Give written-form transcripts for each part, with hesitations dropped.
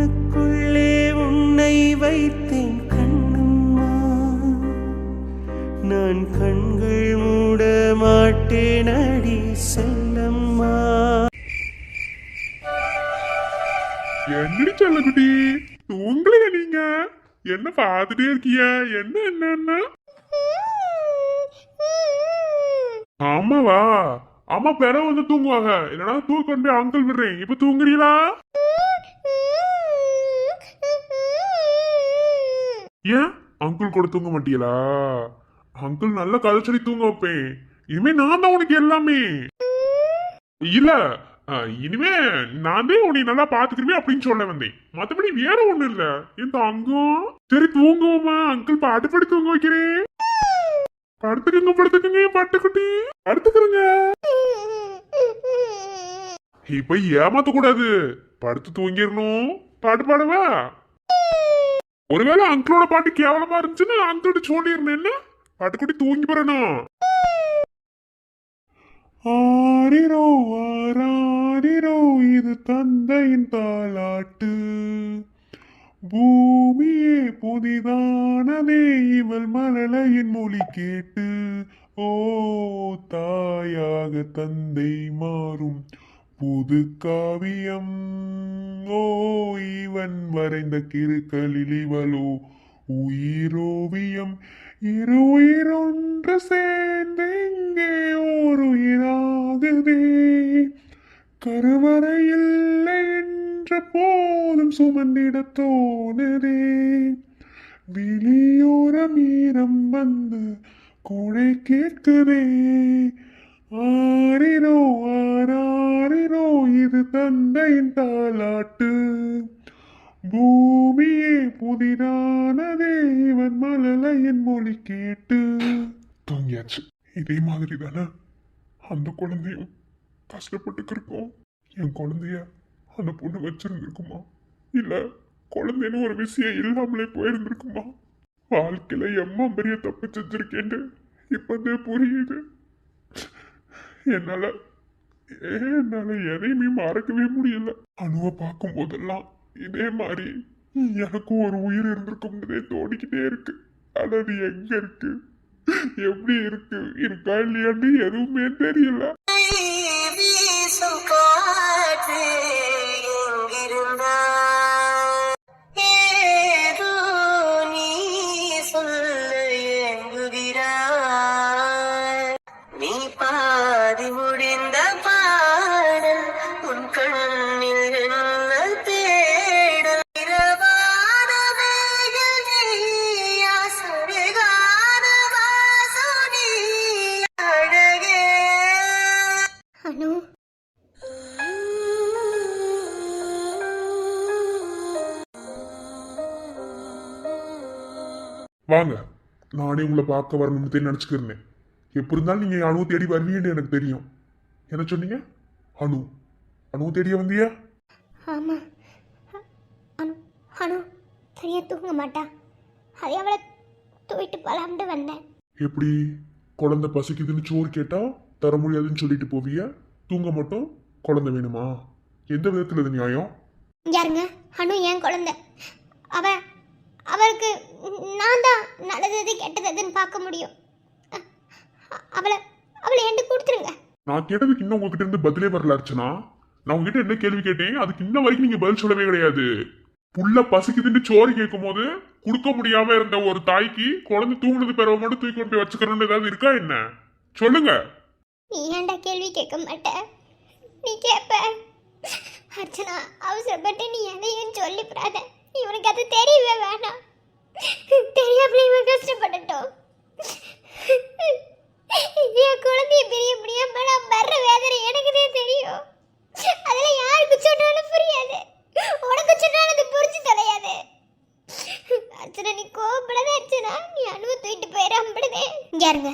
கண்ணுக்குள்ளே உன்னை வைத்தேன் கண்ணம்மா, நான் கண்கள் மூட மாட்டேன் அடி செல்லம்மா. என்னடி செல்லக்குட்டி, தூங்கலையா நீங்க? என்ன பார்த்துட்டே இருக்கிய? என்ன என்ன என்ன? ஆமாவா? ஆமா, பெற வந்து தூங்குவாங்க. இல்லனா தூக்க கொண்டு போய் அங்கிள் விடுறேன். இப்ப தூங்குறீங்களா? ஏன் அங்கிள் கூட தூங்க மாட்டீங்களா? அங்கிள் நல்ல கதை சொல்லி தூங்க வைப்பேன். இனிமே நான் தான் உனக்கு எல்லாமே. இல்ல, இனிமே நான் தான் உன்னை நல்லா பாத்துக்கிறேன் அப்படின்னு சொல்ல வந்தேன். மத்தபடி வேற ஒண்ணு இல்ல. என் தங்கம், சரி தூங்குவோமா? அங்கிள் பாட்டு பாடி தூங்க வைக்கிறேன். படுத்துக்குங்க படுத்துக்குங்க பட்டுக்குட்டி, படுத்துக்கிறங்க. இப்ப ஏமாத்த கூடாது, படுத்து தூங்கிடணும். பாட்டு பாடவா? ஒருவேளை அங்கிளோட பாட்டு கேவலமா இருந்துச்சுன்னா அங்கிள்கிட்ட சொல்லிடணும். என்ன பாட்டுக்குட்டி தூங்கி போறணும். ஆரிரோ ஆராரிரோ, இது தந்தையின் தாலாட்டு. பூமியே புதிதானதே, இவள் மழலையின் மொழி கேட்டு. ஓ தாயாக தந்தை மாறும் புது காவியம். ஓ இவன் வரைந்த கிறுக்களில் இவளோ உயிரோவியம். இரு உயிரொன்று சேர்ந்து இங்கே ஓர் உயிராகுதே. கருவறையில்லை என்ற போதும் சுமந்திட தோணுதே. விழியோரம் ஈரம் வந்து கூடை கேட்குதே. ஆரிரோ ஆராரிரோ, இது தந்தையின் தாலாட்டு. பூமியே புதிரானதே, இவன் மழலையின் மொழி கேட்டு. தூங்கியாச்சு. இதே மாதிரி தானே அந்த குழந்தையும் கஷ்டப்பட்டு இருக்கோம். என் குழந்தைய அந்த பொண்ணு வச்சிருந்துருக்குமா? இல்ல குழந்தைன்னு ஒரு விஷயம் இல்லாமலே போயிருந்திருக்குமா? வாழ்க்கையில எம்மா பெரிய தப்பு செஞ்சிருக்கேன்னு இப்பதான் புரியுது. என்னால எதையுமே மறக்கவே முடியல. அணுவை பார்க்கும் போதெல்லாம் இதே மாதிரி எனக்கும் ஒரு உயிர் இருந்திருக்கும்ன்றதே தோடிக்கிட்டே இருக்கு. ஆனா அது எங்க இருக்கு, எப்படி இருக்கு, இருக்கா இல்லையான்னு எதுவுமே தெரியல. வாங்க, நானே உங்களை பார்க்க வரணும்னு நினைச்சுக்கிறேன். எப்படி இருந்தாலும் நீங்க அணு தேடி வருவீங்கன்னு எனக்கு தெரியும். என்ன சொன்னீங்க? அணு தேடிய வந்தியா? ஆமா, அணு சரியா தூங்க மாட்டா. அதை அவளை தூக்கிட்டு போலாம்னு வந்தேன். எப்படி குழந்தை பசிக்குதுன்னு சோறு கேட்டா தர முடியாதுன்னு சொல்லிட்டு போவியா? தூங்க மட்டும் குழந்தை வேணுமா? எந்த விதத்துல இது நியாயம்? யாருங்க அணு? என் குழந்தை. அவருக்கு நான் தான் நல்லது கெட்டதுன்னு பார்க்க முடியும். அவளை என்கிட்ட கொடுத்துருங்க. நான் கேட்டதுக்கு இன்னும் உங்ககிட்ட இருந்து பதிலே வரல அர்ச்சனா. நான் உங்ககிட்ட என்ன கேள்வி கேட்டேன், அதுக்கு இன்ன வரைக்கும் நீங்க பதில் சொல்லவே கிடையாது. புள்ள பசிக்குதுன்னு சோறு கேட்கும் போது கொடுக்க முடியாம இருந்த ஒரு தாய்க்கு குழந்தை தூங்குனது பிறகு மட்டும் தூக்கி கொண்டு போய் வச்சுக்கணும்னு ஏதாவது இருக்கா என்ன? சொல்லுங்க. நீ ஏன்டா கேள்வி கேட்க மாட்ட? நீ கேட்ப. அர்ச்சனா, அவசரப்பட்டு நீ எதையும் சொல்லிவிடாத. இவனுக்கு அது தெரியவே வேணாம். தெரியாமல இவன் கஷ்டப்படட்டும். என் குழந்தைய பிரிய முடியாம நான் வர்ற வேதனை எனக்குதே தெரியும். அதுல யாருக்கு சொன்னாலும் புரியாது, உனக்கு சொன்னாலும் அது புரிஞ்சு தொலையாது. அர்ச்சனா, நீ கோபப்படாத அர்ச்சனா. நீ அணுவை தூக்கிட்டு போயிடாமப்படுதே. யாருங்க,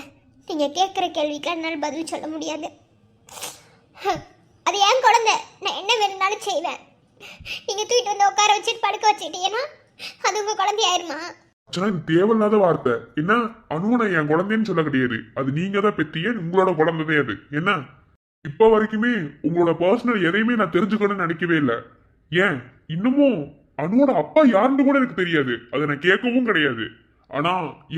நீங்க கேட்குற கேள்விக்கு என்னால் பதில் சொல்ல முடியாது. அது என் குழந்தை, நான் என்ன வேணும்னாலும் செய்வேன். நீங்க தூக்கிட்டு வந்து உட்கார வச்சுட்டு படுக்க வச்சுட்டீங்கன்னா அது உங்க குழந்தை ஆயிருமா? தேவையில்லாத வார்த்தை. என்ன அணுவனை என் குழந்தைன்னு சொல்ல கிடையாது. அது நீங்க தான் பெத்திய, உங்களோட குழந்தைதே அது. என்ன இப்ப வரைக்குமே உங்களோட பர்சனல் எதையுமே நான் தெரிஞ்சுக்கணும்னு நினைக்கவே இல்லை. ஏன் இன்னமும் அனுவோட அப்பா யாருன்னு கூட எனக்கு தெரியாது, அதை நான் கேட்கவும் கிடையாது. ஆனா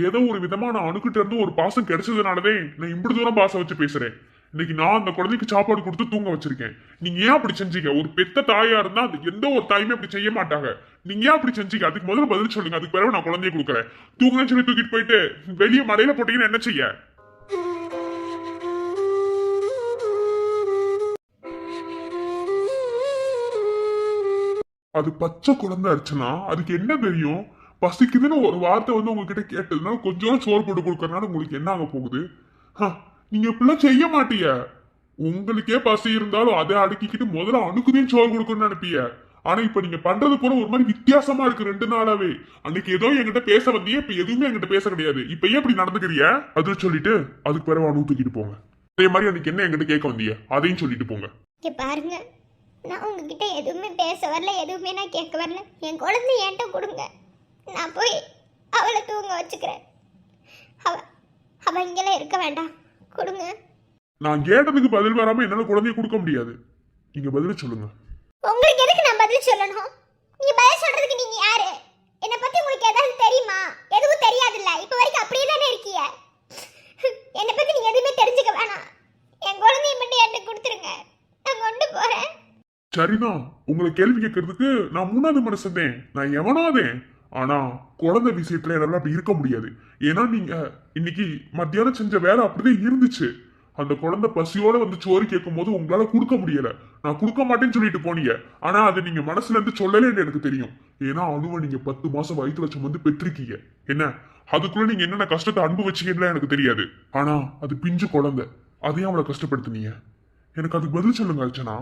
ஏதோ ஒரு விதமான அணுக்கிட்ட இருந்து ஒரு பாசம் கிடைச்சதுனாலதே நான் இப்படி தூரம் பாசம் வச்சு பேசுறேன். இன்னைக்கு நான் அந்த குழந்தைக்கு சாப்பாடு கொடுத்து தூங்க வச்சிருக்கேன். நீங்க ஏன் அப்படி செஞ்சீங்க? ஒரு பெத்த தாயா இருந்தா அது எந்த ஒரு தாயுமே அப்படி செய்ய மாட்டாங்க. நீங்க ஏன் அப்படி செஞ்சீங்க? அதுக்கு முதல்ல பதில் சொல்லுங்க. அதுக்கு பிறகு நான் குழந்தைய கொடுக்குறேன். தூங்குன்னு சொல்லி தூக்கிட்டு போயிட்டு வெளியே மடையில போட்டீங்கன்னு என்ன செய்ய? அது பச்சை குழந்தை அர்ச்சனா, அதுக்கு என்ன தெரியும்? பசிக்குதுன்னு ஒரு வார்த்தை வந்து உங்ககிட்ட கேட்டதுனால கொஞ்சம் சோறு போட்டு கொடுக்கறதுனால உங்களுக்கு என்ன ஆக போகுது? நீங்க இப்படிலாம் செய்ய மாட்டீங்க. உங்களுக்கே பசி இருந்தாலும் அதை அடக்கிக்கிட்டு முதல்ல அணுக்குதையும் சோறு கொடுக்கணும்னு நினைப்பீங்க. ஆனா இப்ப நீங்க பண்றது கூட ஒரு மாதிரி வித்தியாசமா இருக்கு. 2 நாளாவே அன்னைக்கு ஏதோ என்கிட்ட பேச வந்தியே, இப்ப எதுவுமே என்கிட்ட பேச கிடையாது. இப்ப ஏன் இப்படி நடந்துக்கிறிய? அது சொல்லிட்டு அதுக்கு பிறகு அணு தூக்கிட்டு போங்க. அதே மாதிரி அன்னைக்கு என்ன என்கிட்ட கேட்க வந்திய அதையும் சொல்லிட்டு போங்க. பாருங்க, நான் உங்ககிட்ட எதுவுமே பேச வரல, எதுவுமே நான் கேட்க வரல. என் குழந்தை என்கிட்ட கொடுங்க, நான் போய் அவளை தூங்க வச்சுக்கிறேன். அவ இங்கெல்லாம் இருக்க வேண்டாம், கொடுங்க. நான் கேட்டதுக்கு பதில் வராம என்னால குழந்தைய கொடுக்க முடியாது. நீங்க பதில் சொல்லுங்க. உங்களுக்கு எதுக்கு நான் பதில் சொல்லணும்? நீங்க பதில் சொல்றதுக்கு நீங்க யாரு? என்ன பத்தி உங்களுக்கு ஏதாவது தெரியுமா? எதுவும் தெரியாதுல்ல. இப்ப வரைக்கும் அப்படியே தானே இருக்கீங்க. என்ன பத்தி நீங்க எதுவுமே தெரிஞ்சுக்க வேணாம். என் குழந்தைய மட்டும் என்கிட்ட கொடுத்துருங்க, நான் கொண்டு போறேன். சரிதான், உங்களை கேள்வி கேட்கறதுக்கு நான் 3வது மனுஷன். நான் எவனாதேன். ஆனா குழந்தை விஷயத்துல என்னால அப்படி இருக்க முடியாது. ஏன்னா நீங்க இன்னைக்கு மத்தியானம் செஞ்ச வேலை அப்படிதான் இருந்துச்சு. அந்த குழந்தை பசியோட வந்து சோறு கேட்கும் போது உங்களால கொடுக்க முடியல. நான் கொடுக்க மாட்டேன்னு சொல்லிட்டு போனீங்க. ஆனா அது நீங்க மனசுல இருந்து சொல்லலன்னு எனக்கு தெரியும். ஏன்னா அனுவை நீங்க 10 மாசம் வயிற்றுல சுமந்து பெற்றிருக்கீங்க. என்ன அதுக்குள்ள நீங்க என்னென்ன கஷ்டத்தை அனுபவிச்சீங்கன்னு எனக்கு தெரியாது. ஆனா அது பிஞ்சு குழந்தை, அதையும் அவளை கஷ்டப்படுத்தினீங்க. எனக்கு அதுக்கு பதில் சொல்லுங்க அர்ச்சனா.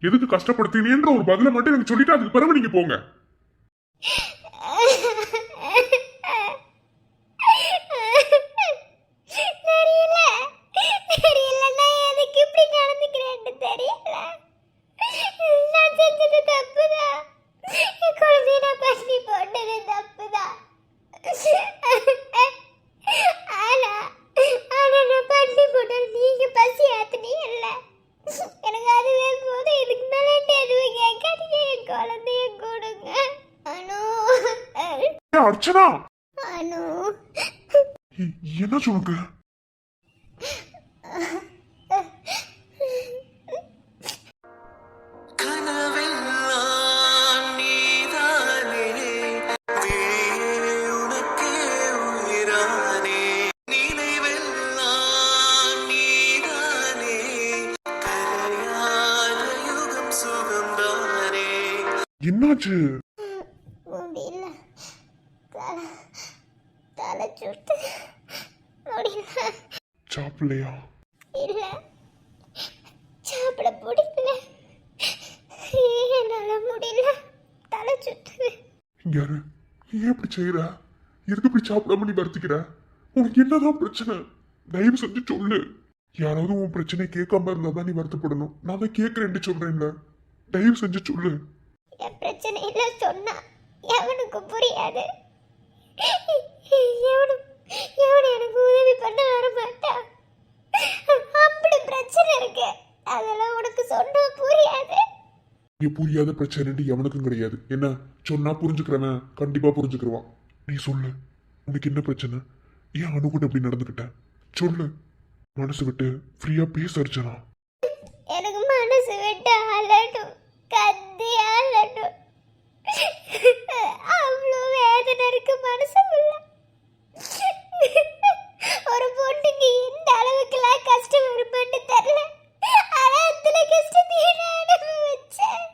எதுக்கு கஷ்டப்படுத்தினேன்ற ஒரு பதில மட்டும் எனக்கு சொல்லிட்டு அதுக்கு பிறகு நீங்க போங்க. அர்ச்சனா, என்ன சொல்லுங்க? என்னாச்சு? முடியல, தலை சுத்து. முடியல. சாப்பிடலையா? இல்ல, சாப்பிட பிடிக்கல. என்னால முடியல, தலை சுத்துது. யாரு ஏன் இப்படி செய்யற? எதுக்கு இப்படி சாப்பிடாம நீ வருத்திக்கிற? உனக்கு என்னதான் பிரச்சனை? தயவு செஞ்சு சொல்லு. யாராவது உன் பிரச்சனை கேட்காம இருந்தாதான் நீ வருத்தப்படணும். நான் தான் கேட்கறேன்னு சொல்றேன்ல, தயவு செஞ்சு சொல்லு. என் பிரச்சனை இல்ல சொன்னா எவனுக்கு புரியாது. எவனும் எனக்கு உதவி பண்ண வர மாட்டா. அப்படி பிரச்சனை இருக்கு, அதெல்லாம் உனக்கு சொன்னா புரியாது. நீ புரியாத பிரச்சனை எவனுக்கும் கிடையாது. என்ன சொன்னா புரிஞ்சுக்கிறவன் கண்டிப்பா புரிஞ்சுக்கிடுவான். நீ சொல்லு, உனக்கு என்ன பிரச்சனை? ஏன் அனுகிட்ட அப்படி நடந்துக்கிட்ட? சொல்லு, மனசு விட்டு ஃப்ரீயா பேச அர்ச்சனா. எனக்கு மனசு விட்டு அலட்டும், கத்தி அலட்டும். அவ்வளோ வேதனை இருக்கு மனசுக்குள்ள. ஒரு பொண்ணுக்கு இந்த அளவுக்குலாம் கஷ்டம் வருமான்னு தெரியல. ஆனா அத்தனை கஷ்டத்தையும் நான் அனுபவிச்சேன்.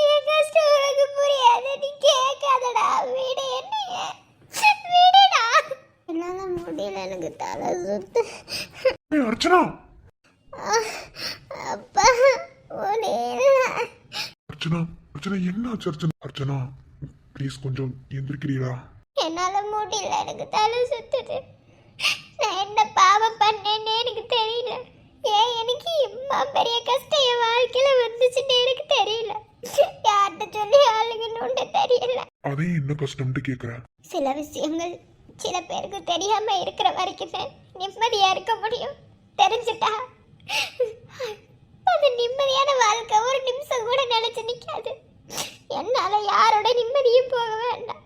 என் கஷ்டம் உனக்கு புரியாது, நீ கேட்காதடா. வீடு என்னைய வீடுடா. என்னால முடியல, எனக்கு தலை சுத்து. அர்ச்சனா, அப்பா முடியல. அர்ச்சனா, அர்ச்சனா என்னாச்சு? அர்ச்சனா, அர்ச்சனா ப்ளீஸ் கொஞ்சம் எந்திரிக்கிறீரா? என்னால முடியல, எனக்கு தலை சுத்துது. நான் என்ன பாவம் பண்ணேன்னு எனக்கு தெரியல. ஏன் எனக்கு இம்மா பெரிய கஷ்டம் என் வாழ்க்கையில வந்துச்சுன்னு எனக்கு தெரியல. யார்கிட்ட சொல்லி ஆளுங்கன்னு தெரியல. அதே என்ன கஷ்டம்னு கேக்குறேன். சில விஷயங்கள் சில பேருக்கு தெரியாம இருக்கிற வரைக்கும் நிம்மதியா இருக்க முடியும். தெரிஞ்சுட்டா அது நிம்மதியான வாழ்க்கை ஒரு நிமிஷம் கூட நினைச்சு நிக்காது. என்னால யாரோட நிம்மதியும் போக வேண்டாம்.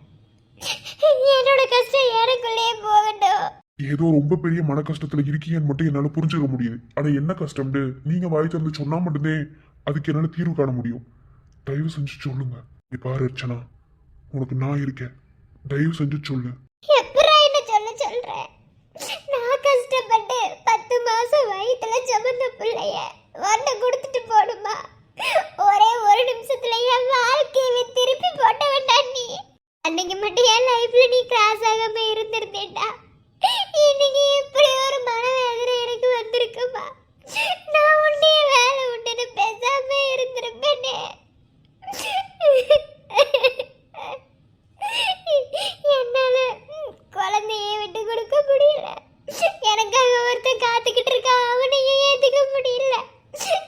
என்னோட கஷ்டம் எனக்குள்ளே போகட்டும். ஏதோ ரொம்ப பெரிய மன கஷ்டத்துல இருக்கீங்கன்னு மட்டும் என்னால புரிஞ்சுக்க முடியுது. ஆனா என்ன கஷ்டம்னு நீங்க வாய் திறந்து சொன்னா மட்டும்தே அதுக்கு என்னால தீர்வு காண முடியும். தயவு செஞ்சு சொல்லுங்க. நீ பாரு அர்ச்சனா, உனக்கு நான் இருக்கேன். தயவு செஞ்சு சொல்லு. எப்பரா என்ன சொல்றேன்? நான் கஷ்டப்பட்டு 10 மாசம் வயித்துல சுமந்த பிள்ளைய ஒன்ன கொடுத்துட்டு போடுமா? ஒரே ஒரு நிமிஷத்துல என் வாழ்க்கையை திருப்பி போட்ட வேண்டாம் நீ. அன்னைக்கு மட்டும் என் லைஃப்ல நீ கிராஸ் ஆகாம இருந்திருந்தேன்டா. இன்னைக்கு இப்படி ஒரு மனவேதனை எனக்கு வந்திருக்குமா? நான் உன்னைய வேலை விட்டுட்டு பேசாம இருந்திருப்பேனே. என்னால குழந்தைய விட்டு கொடுக்க முடியல. எனக்காக ஒருத்தன் காத்துக்கிட்டு இருக்கா, அவனையே ஏத்துக்க முடியல.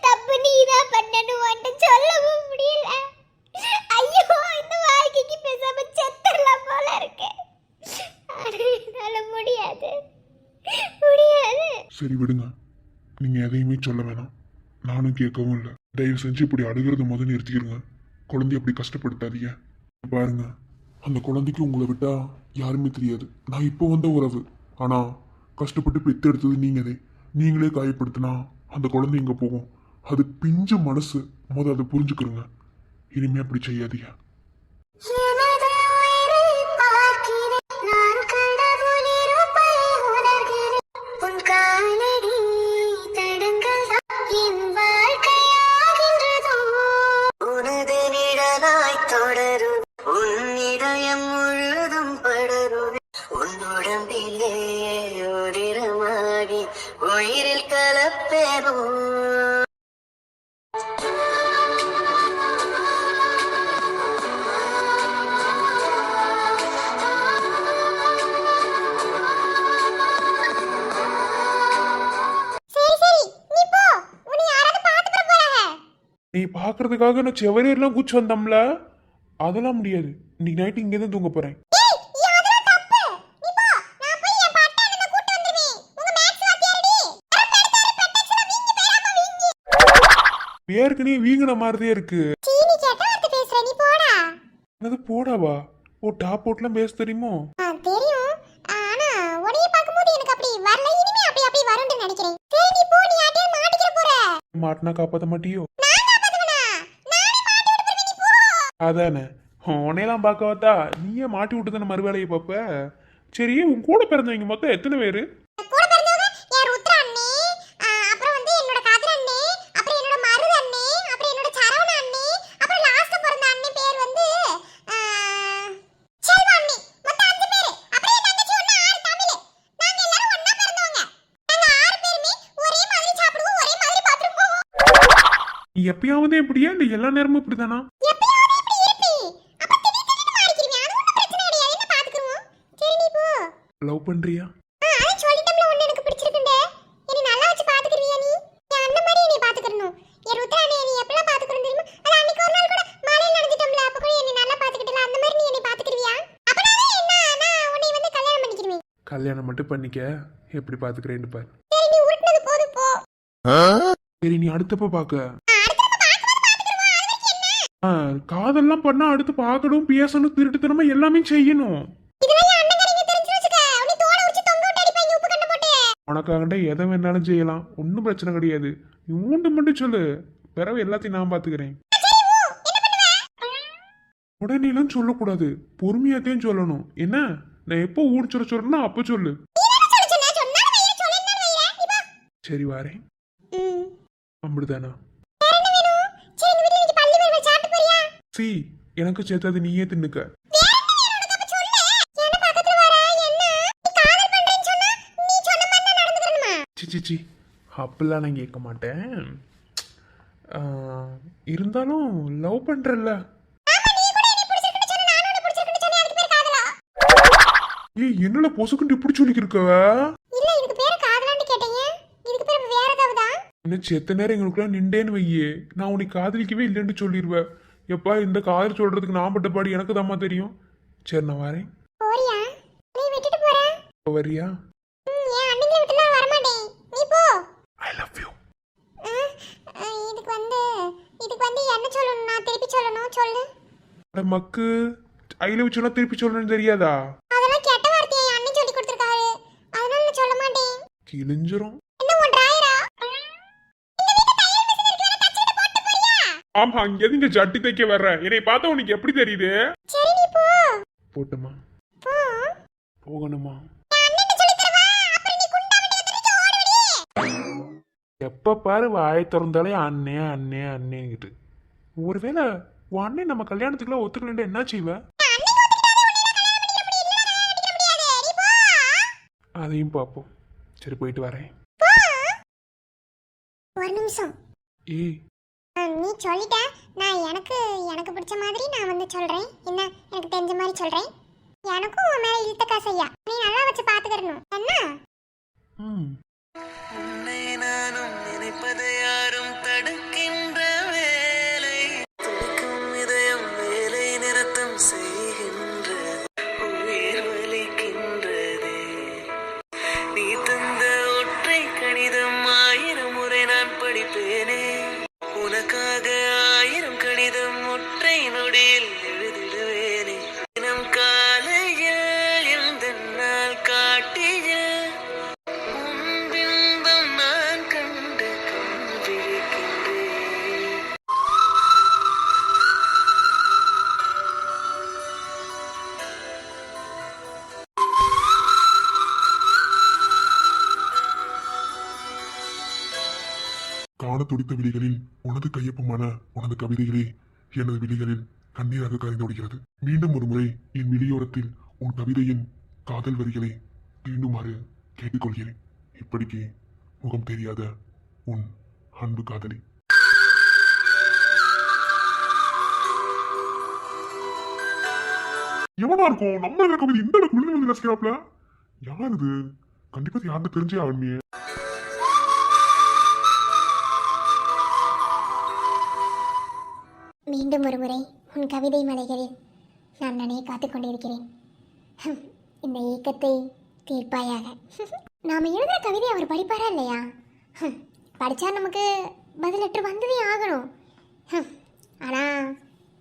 தப்பு நீதான் பண்ணனு வந்து சொல்லவும் முடியல. ஐயோ, இந்த வாழ்க்கைக்கு பேசாம செத்துடலாம் போல இருக்கு. என்னால முடியாது. சரி விடுங்க, நீங்க எதையுமே சொல்ல வேணாம். நானும் கேட்கவும் இல்லை. தயவு செஞ்சு இப்படி அழுகிறது முதல் நிறுத்திக்கிறங்க. குழந்தைய அப்படி கஷ்டப்படுத்தாதீங்க. பாருங்க, அந்த குழந்தைக்கு உங்களை விட்டா யாருமே தெரியாது. நான் இப்போ வந்த உறவு. ஆனா கஷ்டப்பட்டு பெத்தெடுத்தது நீங்களே காயப்படுத்தினா அந்த குழந்தை எங்க போகும்? அது பிஞ்சு மனசு. அதை புரிஞ்சுக்கிறங்க. இனிமே அப்படி செய்யாதீங்க. உயிரில் கலப்பேரும் நீ பாக்குறதுக்காக நான் செவரையெல்லாம் குச்சி வந்தோம்ல, அதெல்லாம் முடியாது. இன்னைக்கு நைட்டு இங்கே தான் தூங்க போறேன். பேருக்கு நீ வீங்கின மாதிரியே இருக்கு. அது போடாவா? ஓ, டாப் போட்லாம் பேச தெரியுமோ? தெரியும். ஆனா உன்னைய பாக்கும்போது எனக்கு அப்படி வரல. இனிமே அப்படி வரும்னு நினைக்கிறேன். சரி நீ போ, நீ யார்ட்டே மாட்டிக்கிற போற. மாட்டினா காப்பாத்த மாட்டியோ? நான் காப்பாத்துவனா? நானே மாட்டி விட்டுறேன், நீ போ. அதானே, உன்னையெல்லாம் பார்க்க பார்த்தா நீயே மாட்டி விட்டு தானே மறுவேலையை பார்ப்ப. சரி, உன் கூட பிறந்தவங்க மொத்தம் எத்தனை பேரு? கூட பிறந்தவங்க யார்? ருத்ரா அண்ணே, அப்புறம் வந்து என்னோட காதல் அண்ணே, அப்புறம் என்னோட மருது அண்ணே, அப்புறம் என்னோட சரவண அண்ணே, அப்புறம் லாஸ்ட் பிறந்த அண்ணே பேர் வந்து செல்வா அண்ணே. மொத்தம் 5 பேர். அப்புறம் என் தங்கச்சி ஒண்ணு 6 தமிழ். நாங்க எல்லாரும் ஒண்ணா பிறந்தவங்க. நாங்க 6 பேருமே ஒரே மாதிரி சாப்பிடுவோம், ஒரே மாதிரி பாத்ரூம் போவோம். நீ எப்பயாவது இப்படியா இல்ல எல்லா நேரமும் இப்படிதானா? எப்பயாவது இப்படி இருப்பி. அப்ப திடீர்னு மாறிக்கிறீங்க. அது ஒண்ணும் பிரச்சனை கிடையாது. என்ன பாத்துக்குறோம். சரி நீ போ. லவ் பண்றியா? அதான் சொல்லிட்டம்ல, ஒண்ணு எனக்கு பிடிச்சிருக்குண்டே. என்னை நல்லா வச்சு பாத்துக்கிறியா நீ? என் அண்ணன் மாதிரி என்னை பாத்துக்கறணும். என் ருத்ரா அண்ணே நீ எப்பலாம் பாத்துக்கறணும் தெரியுமா? அது அன்னைக்கு ஒரு நாள் கூட மழையில நனைஞ்சிட்டோம்ல, அப்ப கூட என்னை நல்லா பாத்துக்கிட்டல. அந்த மாதிரி நீ என்னை பாத்துக்கிறியா? அப்பனாலே என்ன, நான் உன்னை வந்து கல்யாணம் பண்ணிக்கிறேன். கல்யாணம் மட்டும் பண்ணிக்க, எப்படி பாத்துக்கிறேன்னு பாரு. சரி நீ உருட்டுனது போதும் போ. சரி, நீ அடுத்தப்ப பாக்க. அடுத்து நம்ம பாக்கும்போது பாத்துக்கிடுவோம். அது வரைக்கும் என்ன? காதெல்லாம் பண்ணா அடுத்து பார்க்கணும், பேசணும், திருட்டுத்தனமா எல்லாமே செய்யணும். இதெல்லாம் என் அண்ணன்காரங்க தெரிஞ்சு வச்சுக்க. உன்னை தோலை உரிச்சு தொங்க விட்டு அடிப்பாங்க உப்பு கண்ணை போட்டு. உனக்காகண்டா எதை வேணாலும் செய்யலாம், ஒன்றும் பிரச்சனை கிடையாது. நீ ஊண்டு மட்டும் சொல்லு, பிறகு எல்லாத்தையும் நான் பாத்துக்கிறேன். உடனேலாம் சொல்லக்கூடாது, பொறுமையாத்தையும் சொல்லணும். என்ன, நான் எப்போ ஊடிச்சுட சொல்றேன்னா அப்ப சொல்லு. சரி வாரேன். அப்படிதானா? சி, எனக்கு சேர்த்தது நீயே தின்னுக்க. சிச்சி, அப்படிலாம் நான் கேட்க மாட்டேன். இருந்தாலும் லவ் பண்றல்ல. ஏய், என்னல பொசுக்குண்டு இப்படி சொல்லிக்கிருக்கவ? என்ன செத்த நேரம் எங்களுக்குலாம் நின்றேன்னு வையே, நான் உனக்கு காதலிக்கவே இல்லைன்னு சொல்லிடுவேன். எப்பா, இந்த காதல் சொல்றதுக்கு நான் பட்ட பாடு எனக்கு தாம்மா தெரியும். சரி, நான் வரேன். வரியா? I love you. அட மக்கு ஐ லவ் யூ சொன்னா திருப்பி சொல்லணும்னு தெரியாதா? அதெல்லாம் கெட்ட வார்த்தையை என் அண்ணன் சொல்லி கொடுத்திருக்காரு. அதனால நான் சொல்ல மாட்டேன். கிழிஞ்சிரும். என்ன உன் டிராயரா? இந்த வீட்ல தையல் மிஷின் இருக்கு, வேற தச்சிட்டு போட்டு போறியா? ஆமா, இங்க நீங்க ஜட்டி தைக்க வர்ற என்னை பார்த்தா உனக்கு எப்படி தெரியுது? சரி நீ போ. போட்டுமா? போ. போகணுமா? என் அண்ணன் சொல்லி தரவா? அப்புறம் நீ குண்டா விட்டு எந்திரிச்சு ஓடுவடி. எப்ப பாரு வாயை திறந்தாலே அண்ணே அண்ணே அண்ணேங்கிட்டு. ஒருவேளை உன் அண்ணன் நம்ம கல்யாணத்துக்குள்ள ஒத்துக்கலன்னு என்ன செய்வ? அதையும் பார்ப்போம். சரி போயிட்டு வரேன். ஒரு நிமிஷம். ஏய் நீ சொல்லிட்ட. நான் எனக்கு பிடிச்ச மாதிரி நான் வந்து சொல்றேன். என்ன எனக்கு தெரிஞ்ச மாதிரி சொல்றேன். எனக்கும் உன் மேல இழுத்த காசையா. நீ நல்லா வச்சு பாத்துக்கறணும். என்ன? ம் உன்னை நானும் நினைப்பதை யாரும் தடுக்கின்ற வேலை துடிக்கும் இதயம் வேலை நிறுத்தம் செய்கின்றது உயிர் வலிக்கின்றதே நீ தந்த ஒற்றை கணிதம் 1000 முறை நான் படிப்பேனே உனக்காக 1000 கணிதம் ஒற்றை நொடியில் எழுதிடுவேனே தினம் காலையில் எந்த நாள் காட்டிய உன் பிம்பம் நான் கண்டு கண்டிருக்கின்றேன் காண துடித்த விழிகளில் உனது கையொப்பமான உனது கவிதைகளே எனது விழிகளில் கண்ணீராக கரைந்து ஓடுகிறது. மீண்டும் ஒரு முறை என் விழியோரத்தில் உன் கவிதையின் காதல் வரிகளை தீண்டுமாறு கேட்டுக்கொள்கிறேன். இப்படிக்கு முகம் தெரியாத உன் அன்பு காதலி. எவனா இருக்கும் நம்ம எழுதுற கவிதை இந்த அளவுக்கு விழுந்து வந்து ரசிக்கிறாப்ல? யார் இது? கண்டிப்பா இது யாருன்னு தெரிஞ்சே ஆகணுமே. மீண்டும் ஒரு முறை உன் கவிதை மலைகளில் நான் நனைய காத்துக் கொண்டிருக்கிறேன். இந்த ஏக்கத்தை தீர்ப்பாயாக. நாம எழுதுற கவிதை அவர் படிப்பாரா இல்லையா? படிச்சா நமக்கு பதில் லெட்டர் வந்ததே ஆகணும். ஆனா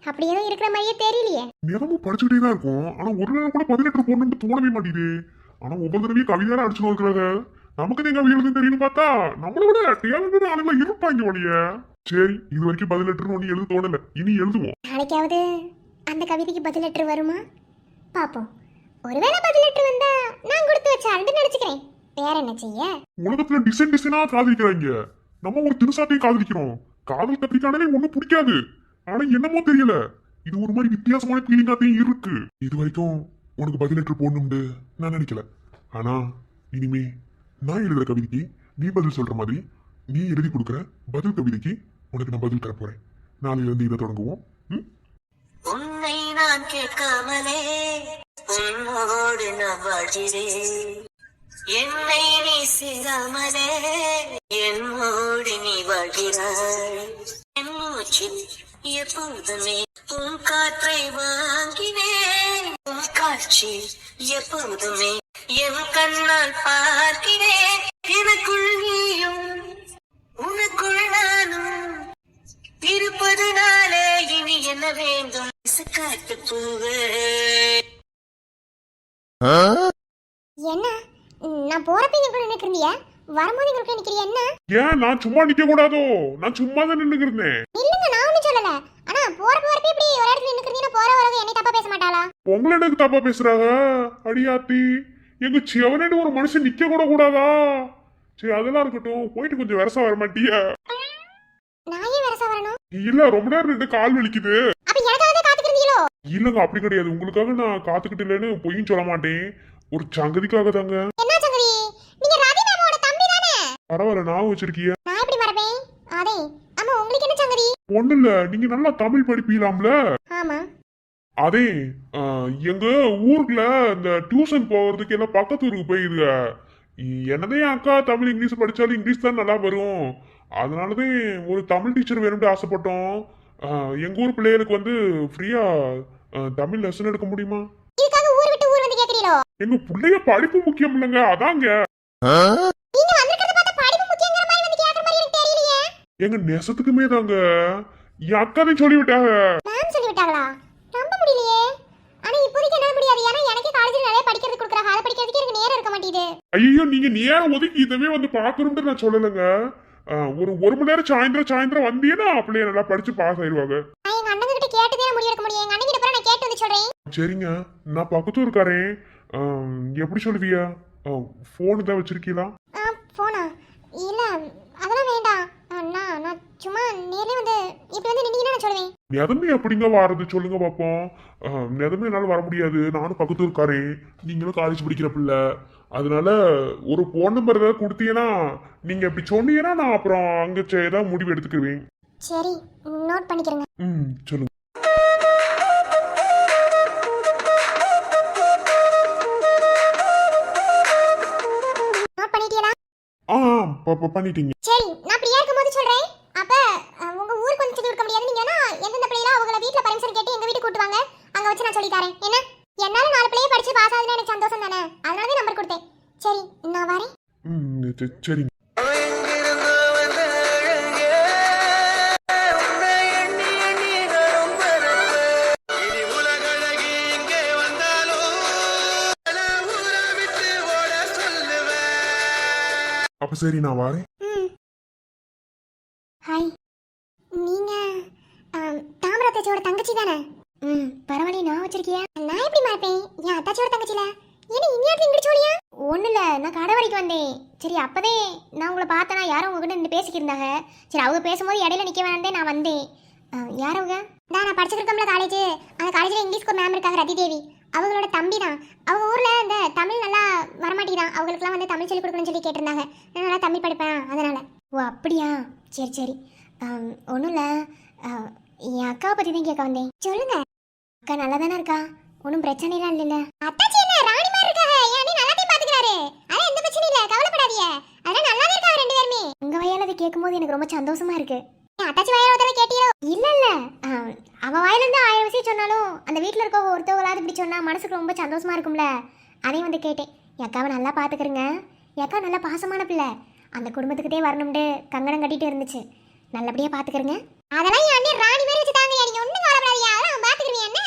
அப்படி ஏதோ இருக்கிற மாதிரியே தெரியலையே. நேரமும் படிச்சுக்கிட்டே தான் இருக்கும். ஆனா ஒரு நேரம் கூட 18 போடணும்னு தோணவே மாட்டேங்குது. ஆனா ஒவ்வொரு தடவையும் கவிதையால அடிச்சு நோக்கிறாங்க. நமக்கு தான் கவிதை எழுதுன்னு தெரியும் பார்த்தா நம்மளை விட டேலண்டட் ஆளுங்க இருப்பாங்க வழிய. சரி, இது வரைக்கும் 18 ஒண்ணு எழுத தோணல. இனி எழுதுவோம். நாளைக்காவது அந்த கவிதைக்கு பதில் லெட்டர் வருமா பாப்போம். ஒருவேளை பதில் லெட்டர் வந்தா நான் கொடுத்து வச்சாருன்னு நினைச்சுக்கிறேன். வேற என்ன செய்ய? உலகத்துல டிசைனா காதலிக்கிறாங்க. நம்ம ஒரு திருசாட்டையும் காதலிக்கிறோம். காதல் கத்திரிக்கானே ஒண்ணும் பிடிக்காது. ஆனா என்னமோ தெரியல, இது ஒரு மாதிரி வித்தியாசமான ஃபீலிங்காத்தையும் இருக்கு. இது வரைக்கும் உனக்கு பதில் லெட்டர் போடணும்னு நான் நினைக்கல. ஆனா இனிமே நான் எழுதுற கவிதைக்கு நீ பதில் சொல்ற மாதிரி நீ எழுதி கொடுக்குற பதில் கவிதைக்கு உனக்கு நான் பதில் தர போறேன். நாளையில இருந்து இதை தொடங்குவோம். உன்னை நான் கேட்காமலே உன்னோடு நான் வாழ்கிறேன் என்னை நீ சேராமலே என்னோடு நீ வாழ்கிறாய் என் மூச்சில் எப்போதுமே உன் காற்றை வாங்கினேன் உன் காட்சி எப்போதுமே என் கண்ணால் பார்க்கிறேன் எனக்குள் நீயும் உனக்குள் நானும் இருப்பதுனாலே இனி என்ன வேண்டும் காட்டு பூவே. என்ன நான் போறப்ப எங்க நினைக்க இருந்தியா? வரும்போது எங்களுக்கு நிக்கிறியா? என்ன ஏன் நான் சும்மா நிக்க கூடாதோ? நான் சும்மா தான் நின்னுக்கு இருந்தேன். இல்லங்க, நான் ஒண்ணும் சொல்லல. ஆனா போறப்ப இப்படி ஒரு இடத்துல நிக்கிறீங்கன்னா போற வரவங்க என்னை தப்பா பேச மாட்டாளா? உங்களை எனக்கு தப்பா பேசுறாங்க அடியாத்தி. எங்க சிவனேன்னு ஒரு மனுஷன் நிக்க கூட கூடாதா? சரி அதெல்லாம் இருக்கட்டும், போயிட்டு கொஞ்சம் வரசா வர மாட்டியா? நான் ஏன் வரசா வரணும்? இல்ல ரொம்ப நேரம் நின்று கால் வலிக்குது. அப்ப எனக்காக காத்துக்கிறீங்களோ? இல்லங்க அப்படி கிடையாது. உங்களுக்காக நான் காத்துக்கிட்டு இல்லைன்னு பொய்யும் சொல்ல மாட்டேன். ஒரு சங்கதிக்காக தாங்க. என்ன சங்கதி? நீங்க ராதி மாமாவோட தம்பி தானே? பரவாயில்ல, நான் வச்சிருக்கிய. நான் எப்படி மறப்பேன்? அதே ஆமா, உங்களுக்கு என்ன சங்கதி? ஒண்ணு இல்ல, நீங்க நல்லா தமிழ் படிப்பீங்களாம்ல. ஆமா. அதே எங்க ஊருக்குள்ள இந்த டியூஷன் போறதுக்கு எல்லாம் பக்கத்து ஊருக்கு போயிருங்க. என்னதே அக்கா தமிழ் இங்கிலீஷ் படிச்சாலும் இங்கிலீஷ் தான் நல்லா வரும். அதனாலதான் ஒரு தமிழ் டீச்சர் வேணும்னு ஆசைப்பட்டோம். எங்க ஊர் பிள்ளைகளுக்கு வந்து ஃப்ரீயா தமிழ் லெசன் எடுக்க முடியுமா? இதுக்காக ஊர் விட்டு ஊர் வந்து கேக்குறீங்களோ? எங்க பிள்ளைய படிப்பு முக்கியம் இல்லைங்க, அதாங்க. நீங்க வந்திருக்கிறத பார்த்தா படிப்பு முக்கியங்கிற மாதிரி வந்து கேக்குற மாதிரி எனக்கு தெரியலையே. எங்க நெசத்துக்குமே தாங்க. என் அக்காவே சொல்லி விட்டாங்க. மேம் சொல்லி விட்டாங்களா? ரொம்ப நேரம் ஒதுக்கி இதவே வந்து பாக்கணும்னு நான் சொல்லலைங்க. ஒரு மணி நேரம் சாயந்தரம் வந்தீங்கன்னா அப்படியே நல்லா படிச்சு பாஸ் ஆயிடுவாங்க. நான் எங்க அண்ணன் கிட்ட கேட்டுதே முடிவெடுக்க முடியும். எங்க அண்ணன் கிட்ட நான் கேட்டு வந்து சொல்றேன். சரிங்க, நான் பக்கத்து இருக்காரேன். எப்படி சொல்லுவியா? போன் தான் வச்சிருக்கீங்களா? போனா இல்ல அதெல்லாம் வேண்டாம். நான் சும்மா நேர்ல வந்து இப்படி வந்து நின்னீங்கன்னா நான் சொல்லுவேன். நெதமே எப்படிங்க வாரது சொல்லுங்க பாப்போம். நெதமே என்னால வர முடியாது. நானும் பக்கத்து இருக்காரேன். நீங்களும் காலேஜ் படிக்கிற பிள்ளை. அதனால ஒரு போன் நம்பர் ஏதாவது கொடுத்தீங்கன்னா நீங்க இப்படி சொன்னீங்கன்னா நான் அப்புறம் அங்க ஏதாவது முடிவு எடுத்துக்குவேன். சரி, நோட் பண்ணிக்கிறேங்க. சொல்லுங்க. நோட் பண்ணிட்டீங்களா? பண்ணிட்டீங்க. சரி, நான் ஃப்ரீயா இருக்கும்போது சொல்றேன். அப்ப உங்க ஊருக்கு வந்து சொல்லி கொடுக்க முடியாது. நீங்க வேணா எந்தெந்த பிள்ளைகளா அவங்கள வீட்ல பர்மிஷன் கேட்டு எங்க வீட்டுக்கு கூட்டு வாங்க. அங்க வச்சு நான் சொல்லி தரேன். என்ன? என்னால 4 பிள்ளைய படிச்சு பாஸ் ஆகுதுன்னா எனக்கு சந்தோஷம் தானே. அதனால தான் நம்பர் கொடுத்தேன். சரி, நான் வரேன். சரிங்க. அப்ப சரி, நான் வரேன். ஹாய், நீங்க தாமரத்தாச்சியோட தங்கச்சி தானே? பரவாயில்ல, நான் வச்சிருக்கியா? நான் எப்படி மறப்பேன்? என் அத்தாச்சியோட தங்கச்சில ஏன்னா இங்கேயாவது இங்கிட்டு சொல்லியா? ஒன்றும் இல்லை, நான் கடை வரைக்கும் வந்தேன். சரி, அப்போதே நான் உங்களை பார்த்தேனா யாரும் உங்ககிட்ட நின்று பேசிக்கிருந்தாங்க. சரி, அவங்க பேசும்போது இடையில நிற்க வேணாண்டே நான் வந்தேன். யார் அவங்க? நான் படிச்சிருக்கோம்ல காலேஜ். அந்த காலேஜில் இங்கிலீஷ்க்கு ஒரு மேம் இருக்காங்க, ரதி தேவி. அவங்களோட தம்பி தான். அவங்க ஊரில் இந்த தமிழ் நல்லா வரமாட்டேங்கிறான். அவங்களுக்குலாம் வந்து தமிழ் சொல்லிக் கொடுக்கணும்னு சொல்லி கேட்டிருந்தாங்க. நான் நல்லா தமிழ் படிப்பேன், அதனால். ஓ அப்படியா? சரி சரி, ஒன்றும் இல்லை, என் அக்காவை பற்றி தான் கேட்க வந்தேன். சொல்லுங்க. அக்கா நல்லா தானே இருக்கா? ஒன்றும் பிரச்சனைலாம் இல்லைல்ல? அத்தாச்சி என்ன ராணி மாதிரி இருக்காங்க. ஏன் நல்லாத்தையும் பார்த்துக்கிறாரு. அதான் எந்த பிரச்சனையும் இல்லை, கவலைப்படாதீங்க. அதெல்லாம் நல்லா தான் இருக்காங்க 2 பேருமே. உங்கள் வயலில் அதை கேட்கும்போது எனக்கு ரொம்ப சந்தோஷமா இருக்கு. அத்தாச்சி வாயில ஒருத்தர கேட்டியோ? இல்ல இல்ல, அவ வாயில இருந்து 1000 விஷயம் சொன்னாலும் அந்த வீட்ல இருக்க ஒருத்தவங்களாவது இப்படி சொன்னா மனசுக்கு ரொம்ப சந்தோஷமா இருக்கும்ல. அதையும் வந்து கேட்டேன். என் அக்காவை நல்லா பாத்துக்கிறங்க. என் அக்கா நல்ல பாசமான பிள்ளை. அந்த குடும்பத்துக்கிட்டே வரணும்னு கங்கணம் கட்டிட்டு இருந்துச்சு. நல்லபடியா பாத்துக்கிறங்க. அதெல்லாம் என் அண்ணன் ராணி மாதிரி வச்சுட்டாங்க. நீங்க ஒண்ணும் கவலைப்படாதீங்க, அதெல்லாம் பாத்துக்கிறீங்க. என்ன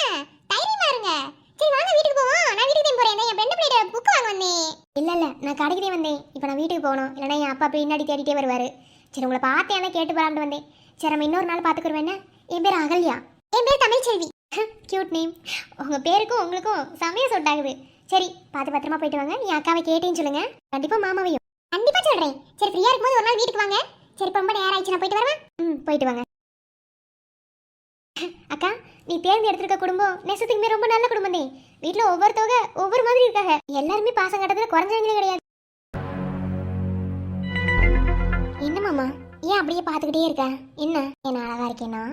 தைரியமா இருங்க. சரி வாங்க வீட்டுக்கு போவோம். நான் வீட்டுக்கு தான் போறேன். என் ஃப்ரெண்ட் பிள்ளைட புக் வாங்க வந்தேன். இல்ல இல்ல, நான் கடைக்கு தான் வந்தேன். இப்போ நான் வீட்டுக்கு போகணும். இல்லைன்னா என் அப்பா பின்னாடி தேடிட்டே வருவாரு. சரி, உங்களை பார்த்தேன் கேட்டு போறான்னு வந்தேன். சரி, நம்ம இன்னொரு நாள் பார்த்துக்குருவேன். என் பேர் அகல்யா. என் பேர் தமிழ்ச்செல்வி. Cute name. உங்கள் பேருக்கும் உங்களுக்கும் செம்மையாக சூட் ஆகுது. சரி, பார்த்து பத்திரமா போயிட்டு வாங்க. என் அக்காவை கேட்டேன்னு சொல்லுங்க. கண்டிப்பாக மாமாவையும் கண்டிப்பாக சொல்கிறேன். சரி, ஃப்ரீயாக இருக்கும்போது ஒரு நாள் வீட்டுக்கு வாங்க. சரி, இப்போ ரொம்ப நேரம் ஆயிடுச்சு, நான் போயிட்டு வரேன். போயிட்டு வாங்க. அக்கா, நீ தேர்ந்தெடுத்திருக்க குடும்பம் நெசத்துக்குமே ரொம்ப நல்ல குடும்பம் தான். வீட்டில் ஒவ்வொருத்தவங்க ஒவ்வொரு மாதிரி இருக்காங்க. எல்லாருமே பாசம் கட்டத்தில் குறைஞ்சவங்களே கிடையாது. என்ன மாமா, ஏன் அப்படியே பார்த்துக்கிட்டே இருக்க? என்ன என்ன அழகா இருக்கேனா?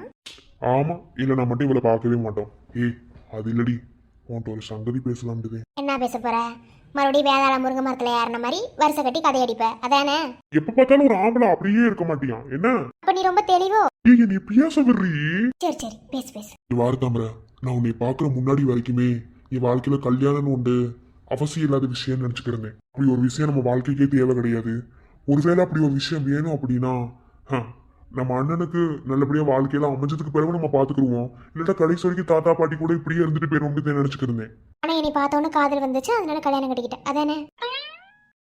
ஆமா, இல்ல நான் மட்டும் இவளை பார்க்கவே மாட்டோம். அது இல்லடி, உன்கிட்ட ஒரு சங்கதி பேசலாம்னு. என்ன பேச போற? மறுபடியும் வேதாள முருங்கை மரத்துல ஏறின மாதிரி வருஷ கட்டி கதை அடிப்ப, அதானே? எப்ப பார்த்தாலும் ஒரு ஆம்பளை அப்படியே இருக்க மாட்டியான் என்ன? அப்ப நீ ரொம்ப தெளிவோ? நீ பேச விடுறீ. சரி சரி, பேசு பேசு. வாரு தாமரை, நான் உன்னை பாக்குற முன்னாடி வரைக்குமே என் வாழ்க்கையில கல்யாணம் உண்டு அவசியம் இல்லாத விஷயம் நினைச்சுக்கிறேன். அப்படி ஒரு விஷயம் நம்ம வாழ்க்கைக்கே தேவை கிடையாது. ஒருவேளை அப்படி ஒரு விஷயம் வேணும் அப்படின்னா நம்ம அண்ணனுக்கு நல்லபடியா வாழ்க்கையில அமைஞ்சதுக்கு பிறகு நம்ம பாத்துக்கிடுவோம். இல்லாட்டா கடைசி வரைக்கும் தாத்தா பாட்டி கூட இப்படியே இருந்துட்டு போயிடும் நினைச்சுக்கிறேன். ஆனா என்னை பார்த்தோன்னு காதல் வந்துச்சு, அதனால கல்யாணம் கட்டிக்கிட்டேன், அதானே?